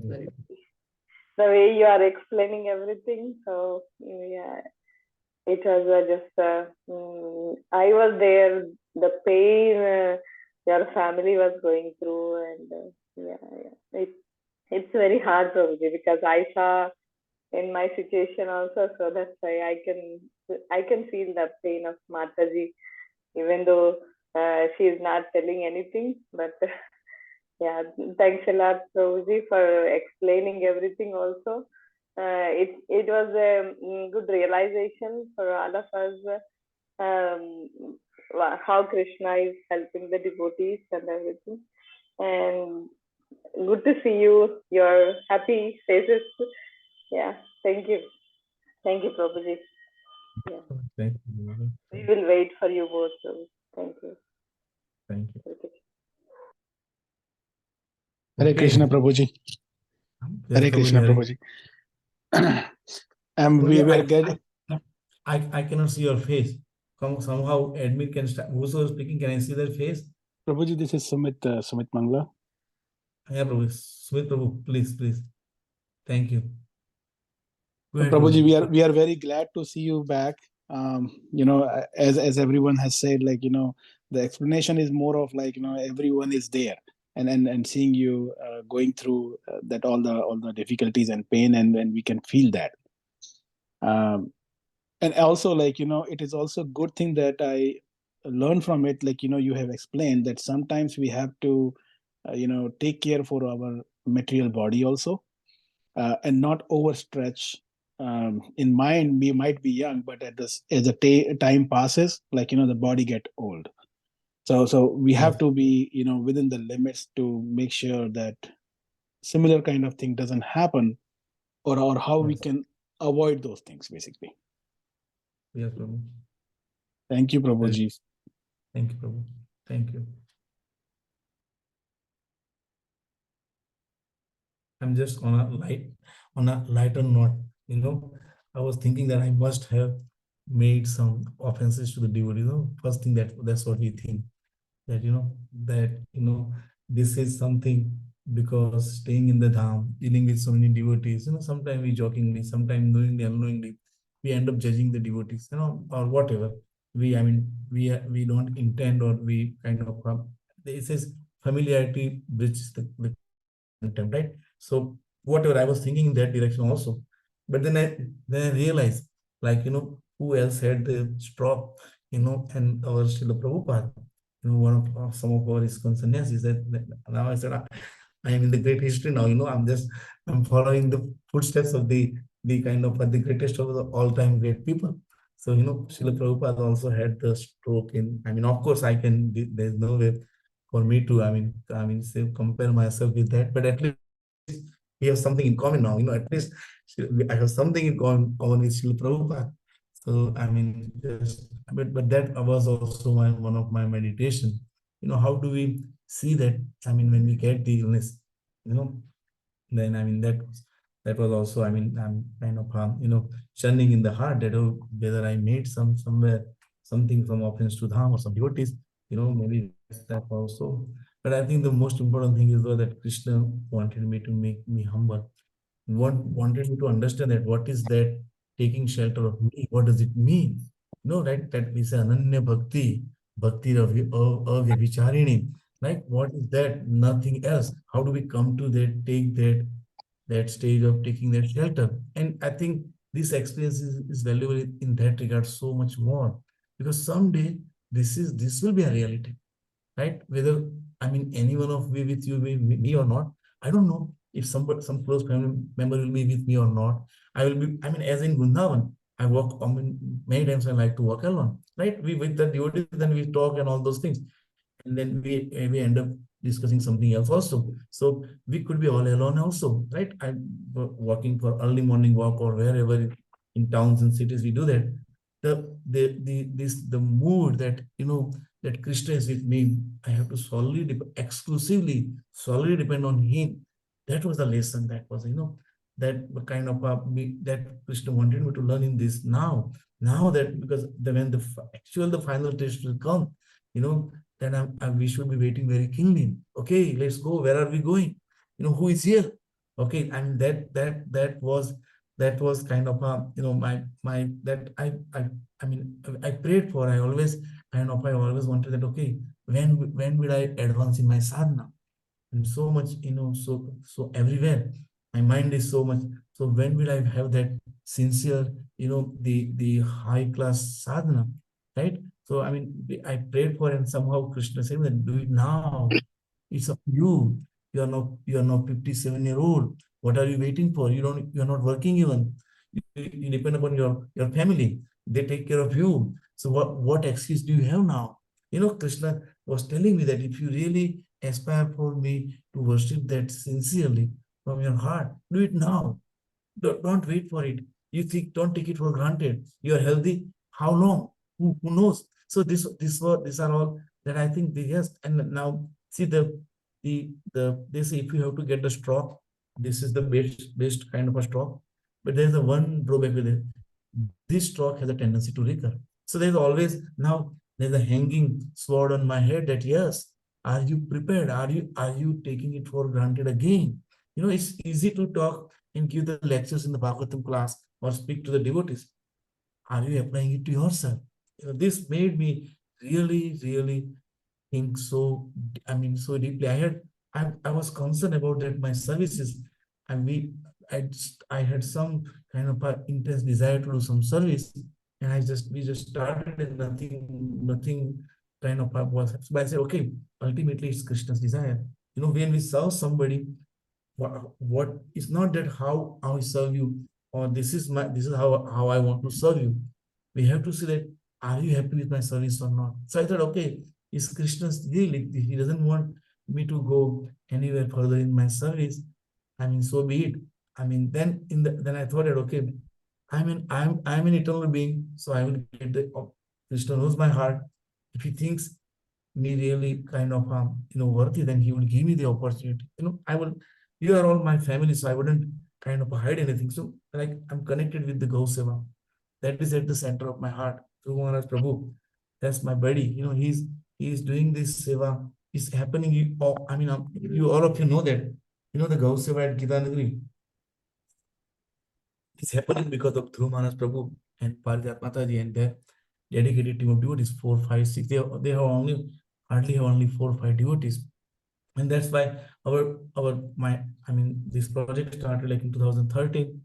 The way you are explaining everything, so yeah, it was just, I was there, the pain your family was going through, and it's very hard, Prabhuji, because I saw in my situation also, so that's why I can feel the pain of Mataji, even though she is not telling anything, but yeah, thanks a lot, Prabhuji, for explaining everything also. It was a good realization for all of us, um, how Krishna is helping the devotees and everything. And good to see you, your happy faces. Yeah, thank you. Thank you, Prabhuji. Yeah. Thank you. We will wait for you both. Prabhuji. Thank you. Thank you. Hare Okay. Krishna Prabhuji. Yes, Hare Krishna Prabhuji, Prabhuji. We were getting. I cannot see your face. Somehow admin can start. Who's speaking? Can I see their face? Prabhuji, this is Sumit Mangla. Yeah, Prabhu. Sumit Prabhu, please. Thank you. Go ahead, Prabhuji, Prabhu. we are very glad to see you back. As everyone has said, the explanation is more of everyone is there and seeing you going through that all the difficulties and pain, and we can feel that. And also, it is also a good thing that I learned from it. You have explained that sometimes we have to take care for our material body also, and not overstretch. In mind, we might be young, but as the time passes, the body get old. So we have to be within the limits to make sure that similar kind of thing doesn't happen, or how we can avoid those things, basically. Yes, Prabhu. Thank you, Prabhuji. Thank you, Prabhu. Thank you. I'm just on a lighter note. I was thinking that I must have made some offenses to the devotee. First thing that's what we think. That this is something, because staying in the dham, dealing with so many devotees, sometimes we jokingly, sometimes knowingly, unknowingly, we end up judging the devotees, or whatever. We don't intend, or we kind of, it says familiarity bridges the contempt, right? So whatever, I was thinking in that direction also. But then I realized, who else had the straw, and our Srila Prabhupada, one of some of our ISKCON sannyasis, that now I said, I am in the great history now, I'm following the footsteps of the kind of the greatest of the all-time great people. So, Srila Prabhupada also had the stroke of course, there's no way for me to, say, compare myself with that, but at least we have something in common now, at least I have something in common with Srila Prabhupada. So, but that was also one of my meditation. How do we see that, when we get the illness, then, that was also, I'm kind of, churning in the heart that, whether I made somewhere something, some offense to Dham or some devotees, maybe that also. But I think the most important thing is that Krishna wanted me to make me humble. Wanted me to understand that what is that taking shelter of me? What does it mean? Right? That we say Ananya Bhakti Avyavicharini. Like, what is that? Nothing else. How do we come to take that stage of taking that shelter? And I think this experience is valuable in that regard so much more, because someday this will be a reality, right? Whether any one of we with you, me or not, I don't know if some close family member will be with me or not. I will be, as in Vrindavan, I walk, many times I like to walk alone, right? We with the devotees, then we talk and all those things, and then we end up discussing something else also. So we could be all alone also, right? I'm walking for early morning walk, or wherever in towns and cities we do that. The mood that that Krishna is with me, I have to exclusively solely depend on him. That was the lesson. That was that kind of that Krishna wanted me to learn in this now. Now that, because when the final test will come, then we should be waiting very keenly. Okay, let's go. Where are we going? Who is here? Okay, and that was that was kind of a, my that I mean I prayed for. I always I always wanted that, okay, when will I advance in my sadhana? I'm so much, so everywhere. My mind is so much. So when will I have that sincere, the high class sadhana, right? So I mean, I prayed for, and somehow Krishna said that do it now. It's up to you. You are now 57-year-old. What are you waiting for? You're not working even. You depend upon your family. They take care of you. So what excuse do you have now? Krishna was telling me that if you really aspire for me to worship that sincerely from your heart, do it now. Don't wait for it. Don't take it for granted. You are healthy. How long? Who knows? So these are all that I think yes. And now see they say if you have to get the straw, this is the best kind of a straw. But there's a one drawback with it. This straw has a tendency to recur. So there's always now there's a hanging sword on my head that yes, are you prepared? Are you taking it for granted again? It's easy to talk and give the lectures in the Bhagavatam class or speak to the devotees. Are you applying it to yourself? This made me really, really think so, so deeply. I was concerned about that my services, and I had some kind of a intense desire to do some service, and we just started, and nothing kind of was. So I said, okay, ultimately it's Krishna's desire. When we serve somebody, what it's not that how I serve you, or this is how I want to serve you. We have to see that, are you happy with my service or not? So I thought, okay, is Krishna's will. He doesn't want me to go anywhere further in my service. So be it. Then I thought that, okay, I'm an eternal being, so I will get the Krishna knows my heart. If he thinks me really kind of worthy, then he will give me the opportunity. You are all my family, so I wouldn't kind of hide anything. So like I'm connected with the Gau Seva. That is at the center of my heart. Through Maharaj Prabhu. That's my buddy. He's doing this seva. It's happening. You all of you know that. The Gau Seva at Gitanagari. It's happening because of Dhruv Maharaj Prabhu and Parijat Mataji and their dedicated team of devotees, 4, 5, 6. They have only 4 or 5 devotees. And that's why this project started like in 2013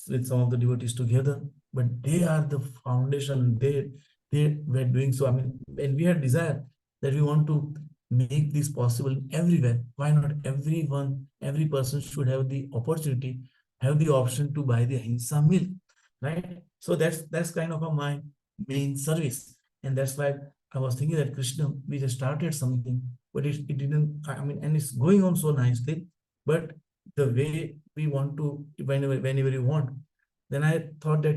with some of the devotees together, but they are the foundation. They were doing so. And we had desire that we want to make this possible everywhere. Why not every person should have the opportunity, have the option to buy the Ahimsa milk, right? So that's kind of my main service. And that's why I was thinking that Krishna, we just started something, but it didn't, and it's going on so nicely, but the way we want to, whenever you want. Then I thought that,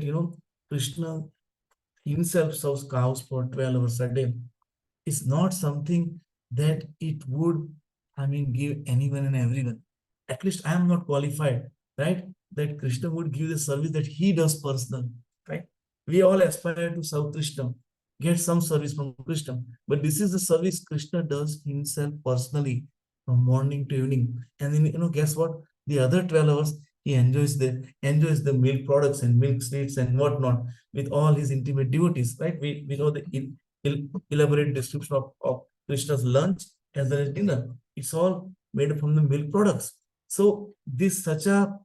Krishna himself serves cows for 12 hours a day. It's not something that it would, give anyone and everyone. At least I am not qualified, right? That Krishna would give the service that he does personally, right? We all aspire to serve Krishna, get some service from Krishna, but this is the service Krishna does himself personally from morning to evening. And then, guess what? The other 12 hours, he enjoys the milk products and milk sweets and whatnot with all his intimate devotees, right? We know the elaborate description of Krishna's lunch as well as dinner. It's all made from the milk products. So this such a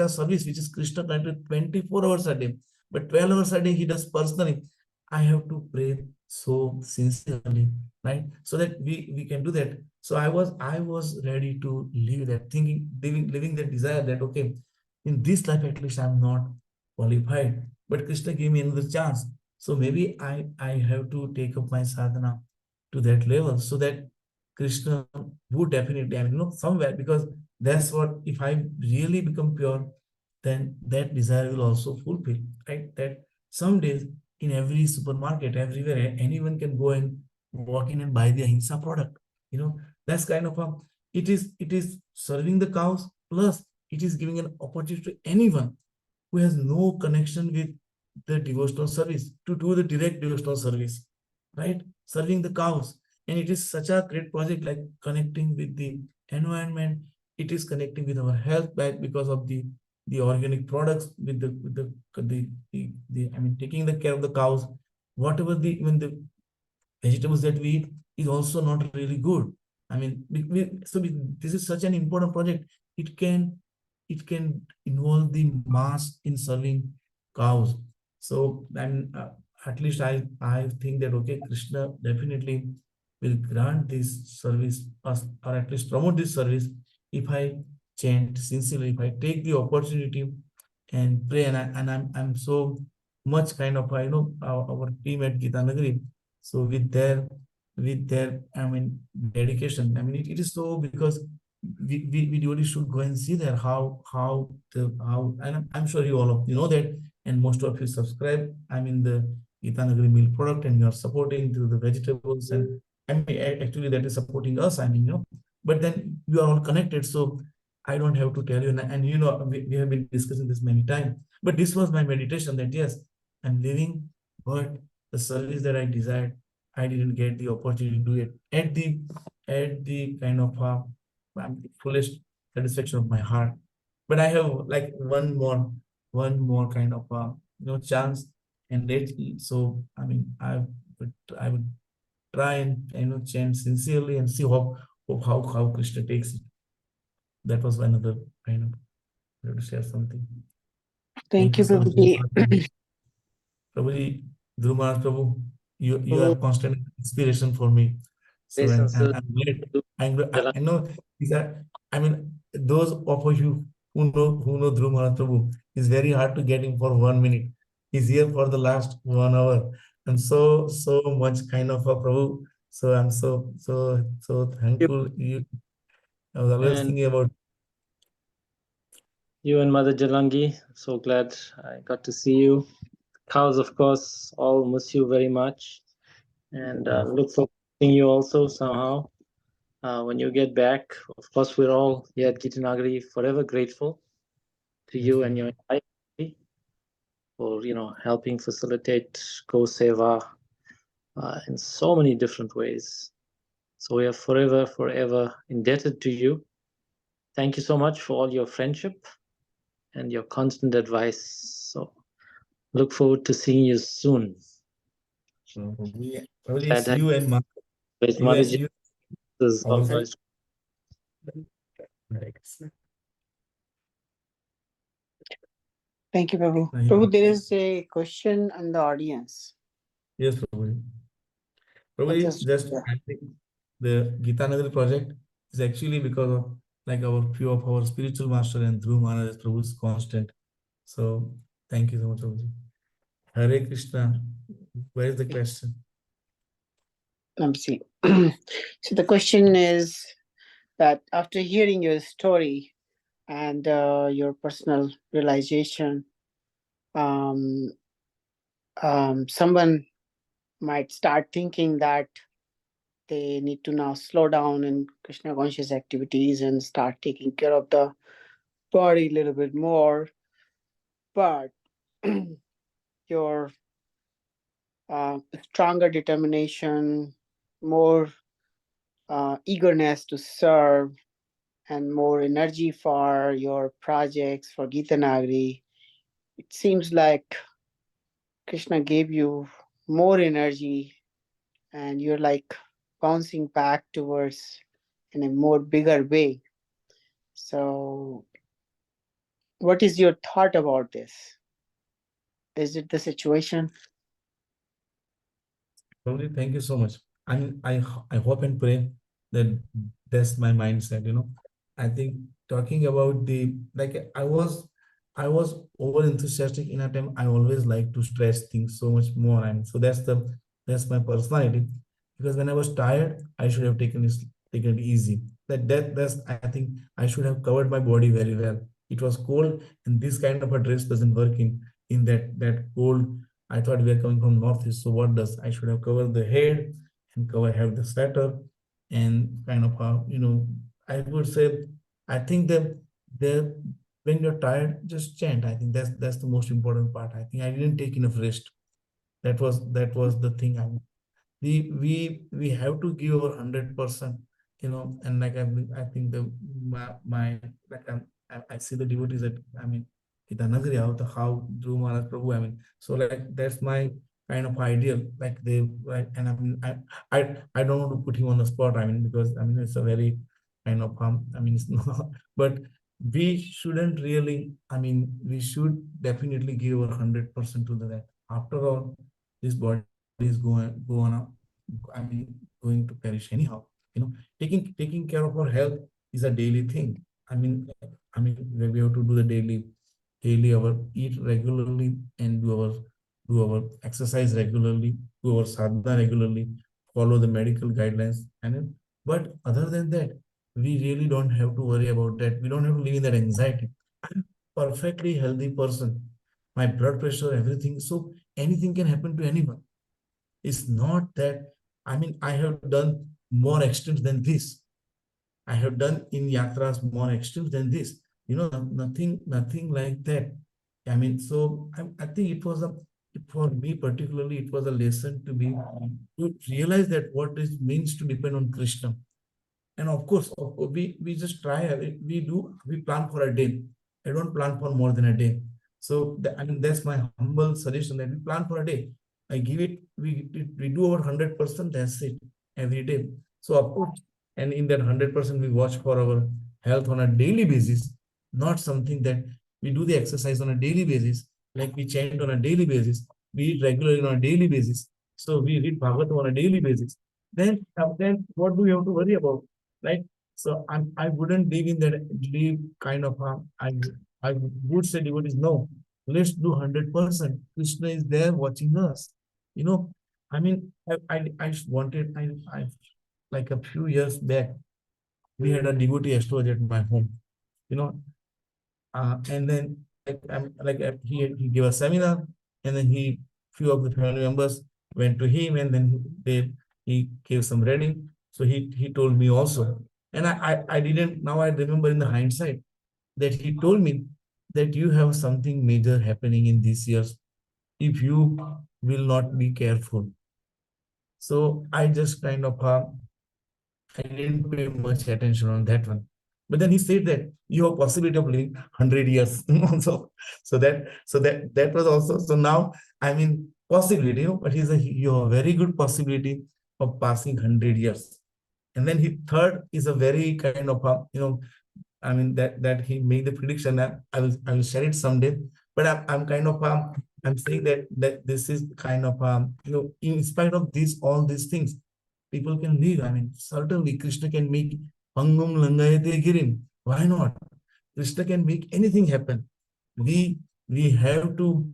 service which is Krishna granted 24 hours a day, but 12 hours a day he does personally. I have to pray so sincerely, right? So that we can do that. So I was ready to live that thinking, living that desire that, okay, in this life at least I'm not qualified, but Krishna gave me another chance. So maybe I have to take up my sadhana to that level, so that Krishna would definitely, somewhere, because that's what, if I really become pure, then that desire will also fulfill, right? That some days in every supermarket, everywhere, anyone can go and walk in and buy the Ahimsa product. That's kind of it is serving the cows, plus it is giving an opportunity to anyone who has no connection with the devotional service to do the direct devotional service, right? Serving the cows. And it is such a great project, like connecting with the environment. It is connecting with our health back because of the the organic products with I mean, taking the care of the cows, whatever even the vegetables that we eat is also not really good. I mean, this is such an important project. It can involve the mass in serving cows. So, and at least I think that okay, Krishna definitely will grant this service us, or at least promote this service, if I chant sincerely, if I take the opportunity and pray. And I'm so much kind of our team at Gita Nagari. So with their I mean dedication. I mean it is so, because we really should go and see there how and I'm sure you all of you know that, and most of you subscribe. I mean the Gita Nagari meal product, and you are supporting through the vegetables, and I mean actually that is supporting us. I mean but then you are all connected, so I don't have to tell you. And we have been discussing this many times. But this was my meditation, that yes, I'm living, but the service that I desired, I didn't get the opportunity to do it at the kind of fullest satisfaction of my heart. But I have like one more kind of chance, and so I mean I would try and chant sincerely and see how Krishna takes it. That was another kind of I have to share something. Thank You you, so much. Prabhuji. Prabhuji, Dhruv Maharaj Prabhu, you are Prabhu, constant inspiration for me. So very and sincere. I'm glad. I know these are. I mean, those of you who know Dhruv Maharaj Prabhu, it's very hard to get him for 1 minute. He's here for the last 1 hour, and so much kind of a Prabhu. So I'm so thankful. I was always And thinking about. you and Mother Jalangi, so glad I got to see you. Cows, of course, all miss you very much, and look forward to seeing you also somehow when you get back. Of course, we're all here at Gitanagari forever grateful to you and your entire family for helping facilitate Go Seva in so many different ways. So we are forever indebted to you. Thank you so much for all your friendship and your constant advice. So look forward to seeing you soon. Probably it's Glad you and with you Mother and you is also. always Thank you, Prabhu. Thank Prabhu, you. there is a question in the audience. Yes, probably. I'll Probably just yeah. I think the Gita Nagar project is actually because of like our few of our spiritual master and Dhruv Maharaj Prabhu's constant. So thank you so much, Prabhuji. Hare Krishna. Where is the question? Let me see. So the question is that after hearing your story and your personal realization, someone might start thinking that they need to now slow down in Krishna conscious activities and start taking care of the body a little bit more. But your stronger determination, more eagerness to serve, and more energy for your projects for Gita Nagari, it seems like Krishna gave you more energy and you're like bouncing back towards in a more bigger way. So, what is your thought about this? Is it the situation? Probably thank you so much. I mean, I hope and pray that that's my mindset. I think talking about the like I was over enthusiastic in a time. I always like to stress things so much more, and so that's my personality. Because when I was tired, I should have taken it easy. That's I think I should have covered my body very well. It was cold, and this kind of a dress doesn't work in that cold. I thought we are coming from northeast, so what does I should have covered the head and have the sweater and kind of I would say I think that the when you're tired, just chant. I think that's the most important part. I think I didn't take enough rest. That was the thing. We have to give our 100%. And like I think the my like I see the devotees that Itanagari, how Dhruv Maharaj Prabhu, I mean, so like that's my kind of ideal, like they, like, and I mean, I don't want to put him on the spot, I mean, because I mean, it's a very kind of, I mean, it's not, but we shouldn't really, I mean, we should definitely give our 100% to that. After all, this body is go on up, I mean, going to perish anyhow, you know, taking care of our health is a daily thing. I mean, we have to do the daily our eat regularly and do our exercise regularly, do our sadhana regularly, follow the medical guidelines, and but other than that, we really don't have to worry about that. We don't have to live in that anxiety. I'm perfectly healthy person. My blood pressure, everything. So anything can happen to anyone. It's not that, I mean, I have done more extremes than this. I have done in yatras more extremes than this. You know, nothing like that. I mean, so I think it was for me particularly, it was a lesson to realize that what it means to depend on Krishna. And of course, we just try, we plan for a day. I don't plan for more than a day. So I mean, that's my humble suggestion, that we plan for a day. I give it, we do our 100%, that's it, every day. So of course, and in that 100%, we watch for our health on a daily basis, not something that we do the exercise on a daily basis, like we chant on a daily basis, we eat regularly on a daily basis. So we read Bhagavad on a daily basis. Then what do we have to worry about? Right? So I wouldn't live in that live kind of I would say devotees, no, let's do 100%. Krishna is there watching us. You know, I mean, I wanted, I like a few years back, we had a devotee astrologer at my home, you know, and then he gave a seminar, and then few of the family members went to him, and then he gave some reading. So he told me also, and I didn't, now I remember in the hindsight that he told me that you have something major happening in these years if you will not be careful. So I just kind of I didn't pay much attention on that one. But then he said that you have possibility of living 100 years. So that was also, so now, I mean, possibility, but you have a very good possibility of passing 100 years. And then he third is a very kind of I mean, that he made the prediction that I will share it someday. But I'm kind of I'm saying that this is kind of in spite of all these things, people can live. I mean, certainly Krishna can make Pangum Langayate Girim. Why not? Krishna can make anything happen. We we have to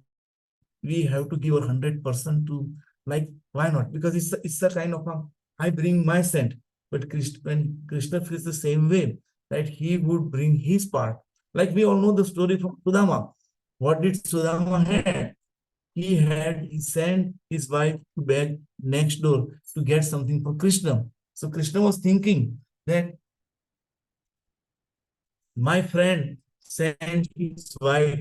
we have to give 100% to, like, why not? Because it's a kind of I bring my scent, but when Krishna feels the same way, right? He would bring his part. Like we all know the story from Sudama. What did Sudama had? He sent his wife to beg next door to get something for Krishna. So Krishna was thinking that my friend sent his wife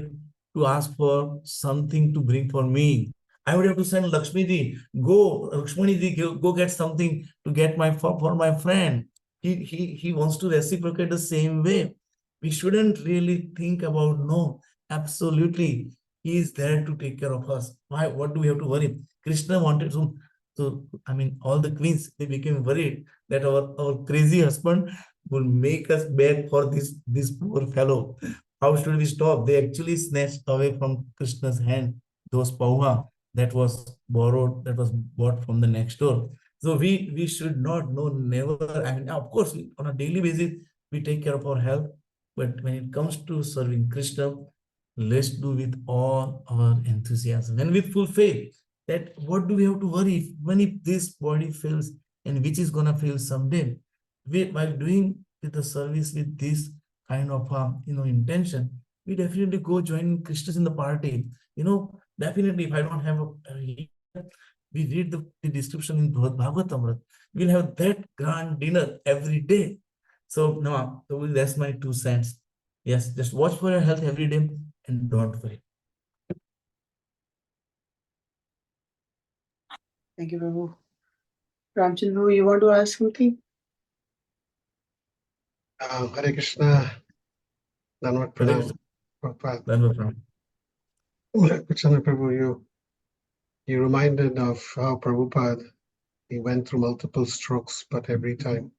to ask for something to bring for me. I would have to send Lakshmi ji, go, Lakshmani ji, go get something to get for my friend. He wants to reciprocate the same way. We shouldn't really think about, no, absolutely. He is there to take care of us. Why? What do we have to worry? Krishna wanted to, so I mean, all the queens, they became worried that our crazy husband will make us beg for this poor fellow. How should we stop? They actually snatched away from Krishna's hand those pauha that was borrowed, that was bought from the next door. So we should not, no, never. I mean, of course, on a daily basis, we take care of our health. But when it comes to serving Krishna, let's do with all our enthusiasm and with full faith that what do we have to worry when if this body fails, and which is gonna fail someday. While doing with the service with this kind of intention, we definitely go join Krishnas in the party. Definitely, if I don't have we read the description in Bhagavatam, we'll have that grand dinner every day. So no, so that's my 2 cents. Yes, just watch for your health every day and don't worry. Thank you, Prabhu. Ramchandra, you want to ask something? Hare Krishna, Dhanwad Hare Pranam. Krishna. Prabhupada. Prabhu. Chandra Prabhu, you reminded of how Prabhupada, he went through multiple strokes, but every time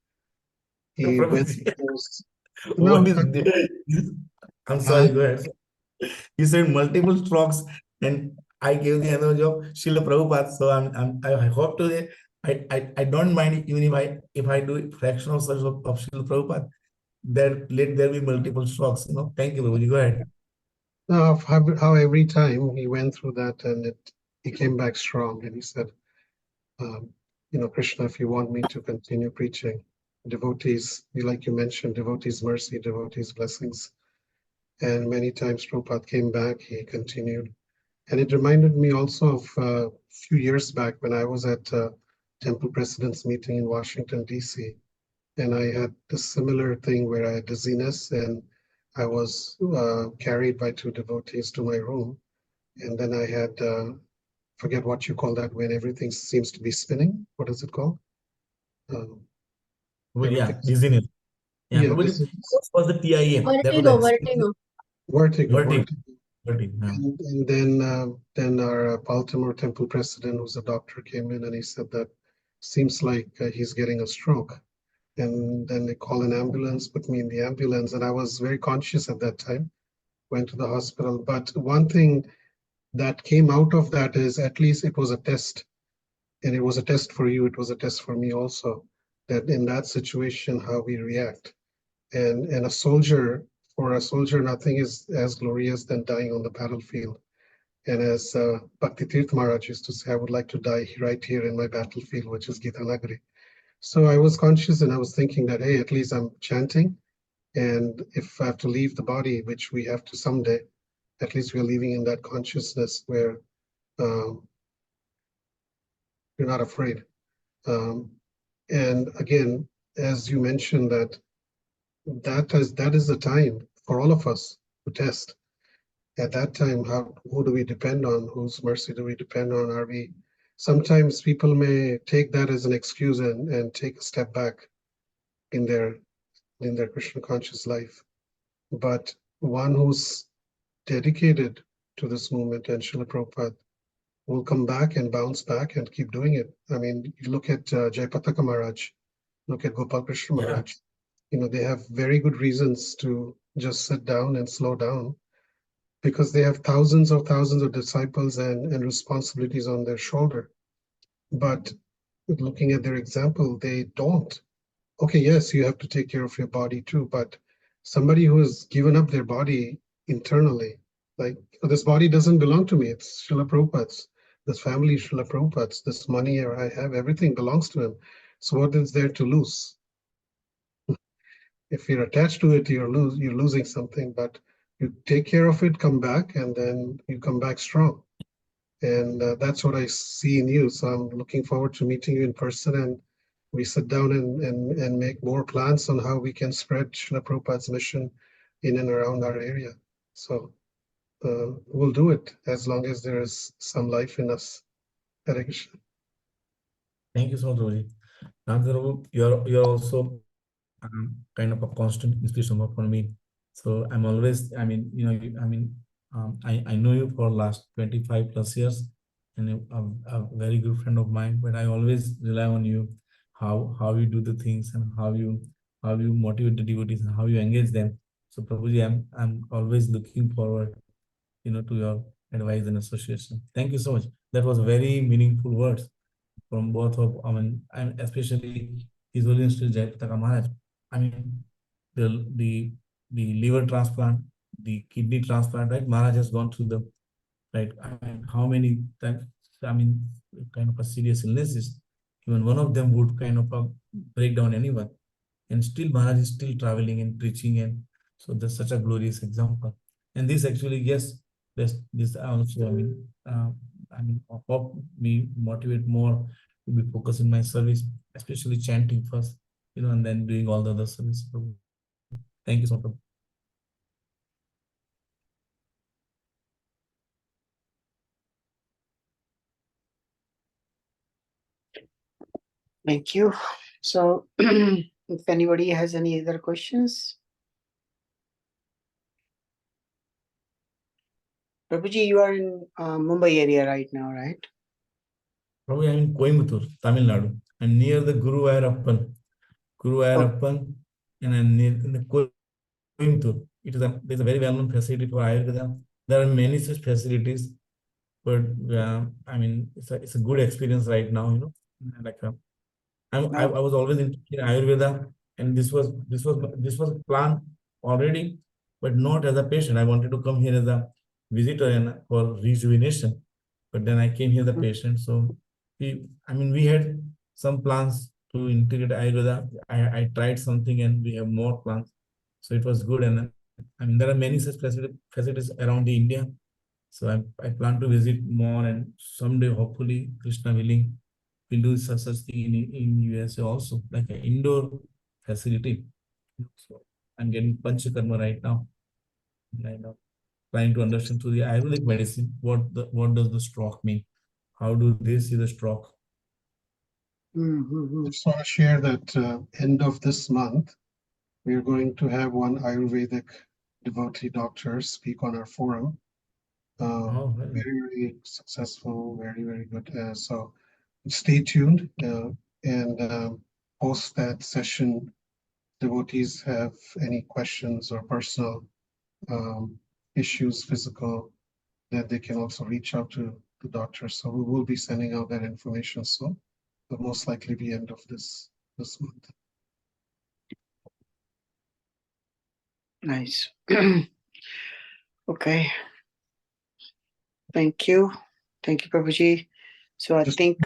he went through those. No, What is this? I'm sorry, go ahead. You said multiple strokes, and I gave the analogy of Srila Prabhupada. So I hope to I don't mind even if I do a fraction of such of Srila Prabhupada. Let there be multiple strokes. Thank you, Prabhuji. Go ahead. no, how every time he went through that and he came back strong, and he said, Krishna, if you want me to continue preaching, devotees, like you mentioned, devotees mercy, devotees blessings. And many times Prabhupada came back, he continued. And it reminded me also of a few years back when I was at a Temple President's meeting in Washington, D.C. And I had a similar thing where I had dizziness and I was carried by two devotees to my room. And then I had, forget what you call that when everything seems to be spinning. What is it called? Well, yeah, Everything's- dizziness. Yeah, Yeah, Prabhuji, dizziness. what was the TIM? That was Vertigo. Vertigo. Vertigo. Yeah. And then our Baltimore Temple president, who's a doctor, came in and he said that seems like he's getting a stroke. And then they call an ambulance, put me in the ambulance, and I was very conscious at that time, went to the hospital. But one thing that came out of that is at least it was a test. And it was a test for you, it was a test for me also, that in that situation, how we react. And for a soldier, nothing is as glorious than dying on the battlefield. And as Bhakti Tirth Maharaj used to say, I would like to die right here in my battlefield, which is Gita Nagari. So I was conscious and I was thinking that, hey, at least I'm chanting. And if I have to leave the body, which we have to someday, at least we're living in that consciousness where you're not afraid. And again, as you mentioned, that is the time for all of us to test. At that time, who do we depend on? Whose mercy do we depend on? Are we? Sometimes people may take that as an excuse and take a step back in their Krishna conscious life. But one who's dedicated to this movement and Srila Prabhupada will come back and bounce back and keep doing it. I mean, you look at Jayapataka Maharaj, look at Gopal Krishna Maharaj. They have very good reasons to just sit down and slow down because they have thousands of disciples and responsibilities on their shoulder. But looking at their example, they don't. Okay, yes, you have to take care of your body too, but somebody who has given up their body internally, like this body doesn't belong to me, it's Srila Prabhupada's, this family is Srila Prabhupada's, this money I have, everything belongs to him. So what is there to lose? If you're attached to it, you're losing something, but you take care of it, come back, and then you come back strong. And that's what I see in you. So I'm looking forward to meeting you in person, and we sit down and make more plans on how we can spread Srila Prabhupada's mission in and around our area. So we'll do it as long as there is some life in us. Hare Krishna. Thank you so much, Prabhuji. Prabhu, you're also kind of a constant inspiration for me. So I'm always, I know you for last 25 plus years, and a very good friend of mine. But I always rely on you, how you do the things and how you motivate the devotees and how you engage them. So Prabhuji, I'm always looking forward, to your advice and association. Thank you so much. That was very meaningful words from both of, and especially His Holiness Jayapataka Maharaj. I mean, the liver transplant, the kidney transplant, right? Maharaj has gone through the, right? I mean, how many times, kind of a serious illnesses, even one of them would kind of break down anyone. And still Maharaj is still traveling and preaching, and so that's such a glorious example. And this actually, yes, this also, help me motivate more to be focused in my service, especially chanting first, and then doing all the other service. Thank you so much. Thank you. So if anybody has any other questions. Prabhuji, you are in Mumbai area right now, right? Probably I'm in Coimbatore, Tamil Nadu. I'm near the Guruvayurappan, and I'm near in the Coimbatore. There's a very well-known facility for Ayurveda. There are many such facilities, but I mean, it's a good experience right now, you know. Like I was always interested in Ayurveda, and this was planned already, but not as a patient. I wanted to come here as a visitor and for rejuvenation, but then I came here the patient. So we had some plans to integrate Ayurveda. I tried something, and we have more plans. So it was good, and I mean there are many such facilities around the India. So I plan to visit more, and someday, hopefully, Krishna willing, we'll do such thing in USA also, like an indoor facility. So I'm getting Panchakarma right now. Kind of trying to understand through the Ayurvedic medicine what does the stroke mean? How do they see the stroke? I just want to share that end of this month, we are going to have one Ayurvedic devotee doctor speak on our forum. Very, very successful, very, very good. So stay tuned, and post that session, devotees have any questions or personal issues, physical, that they can also reach out to the doctor. So we will be sending out that information soon, but most likely be end of this month. Nice. Okay. Thank you, Prabhuji. So I think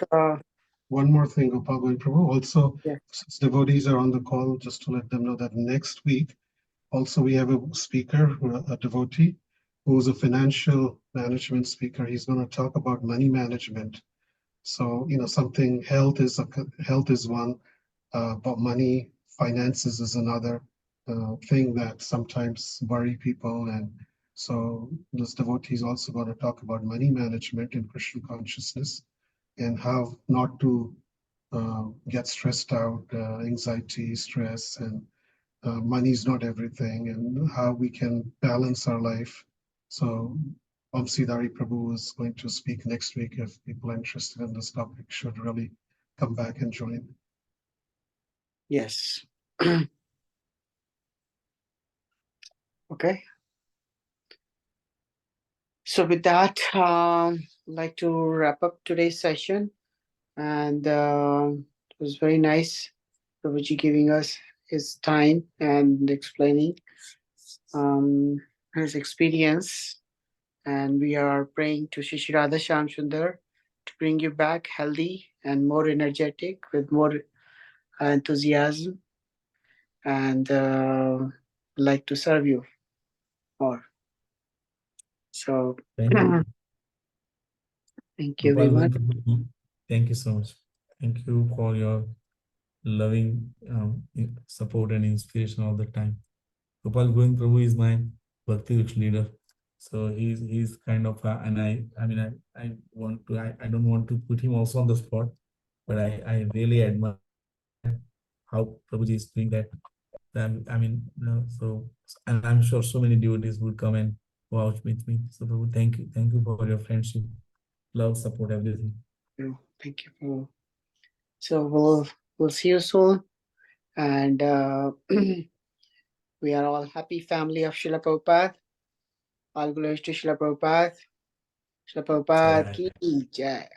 one more thing, Gopal and Prabhu. Also, yeah. Since devotees are on the call, just to let them know that next week, also we have a speaker, a devotee, who's a financial management speaker. He's going to talk about money management. So, something health is one, but money, finances is another thing that sometimes worry people. And so this devotee is also going to talk about money management in Krishna consciousness and how not to get stressed out, anxiety, stress, and money is not everything, and how we can balance our life. So Sidari Prabhu is going to speak next week. If people are interested in this topic, should really come back and join. Yes. Okay. So with that, I'd like to wrap up today's session. And it was very nice, Prabhuji giving us his time and explaining his experience. And we are praying to Shri Radha Shyam Sundar to bring you back healthy and more energetic with more enthusiasm, and like to serve you more. So Thank you. Thank you very much. Thank you so much. Thank you for your loving support and inspiration all the time. Gopal Govind Prabhu is my Bhakti Rich leader. So he's kind of and I don't want to put him also on the spot, but I really admire how Prabhuji is doing that. So, and I'm sure so many devotees would come and vouch with me. So Prabhu, thank you for your friendship, love, support, everything. Thank you, Prabhu. So we'll see you soon, and we are all happy family of Srila Prabhupada. All glories to Srila Prabhupada. Srila Prabhupada ki jai.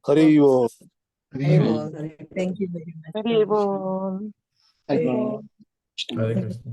Hari Bol. Thank you very much. Hare Krishna.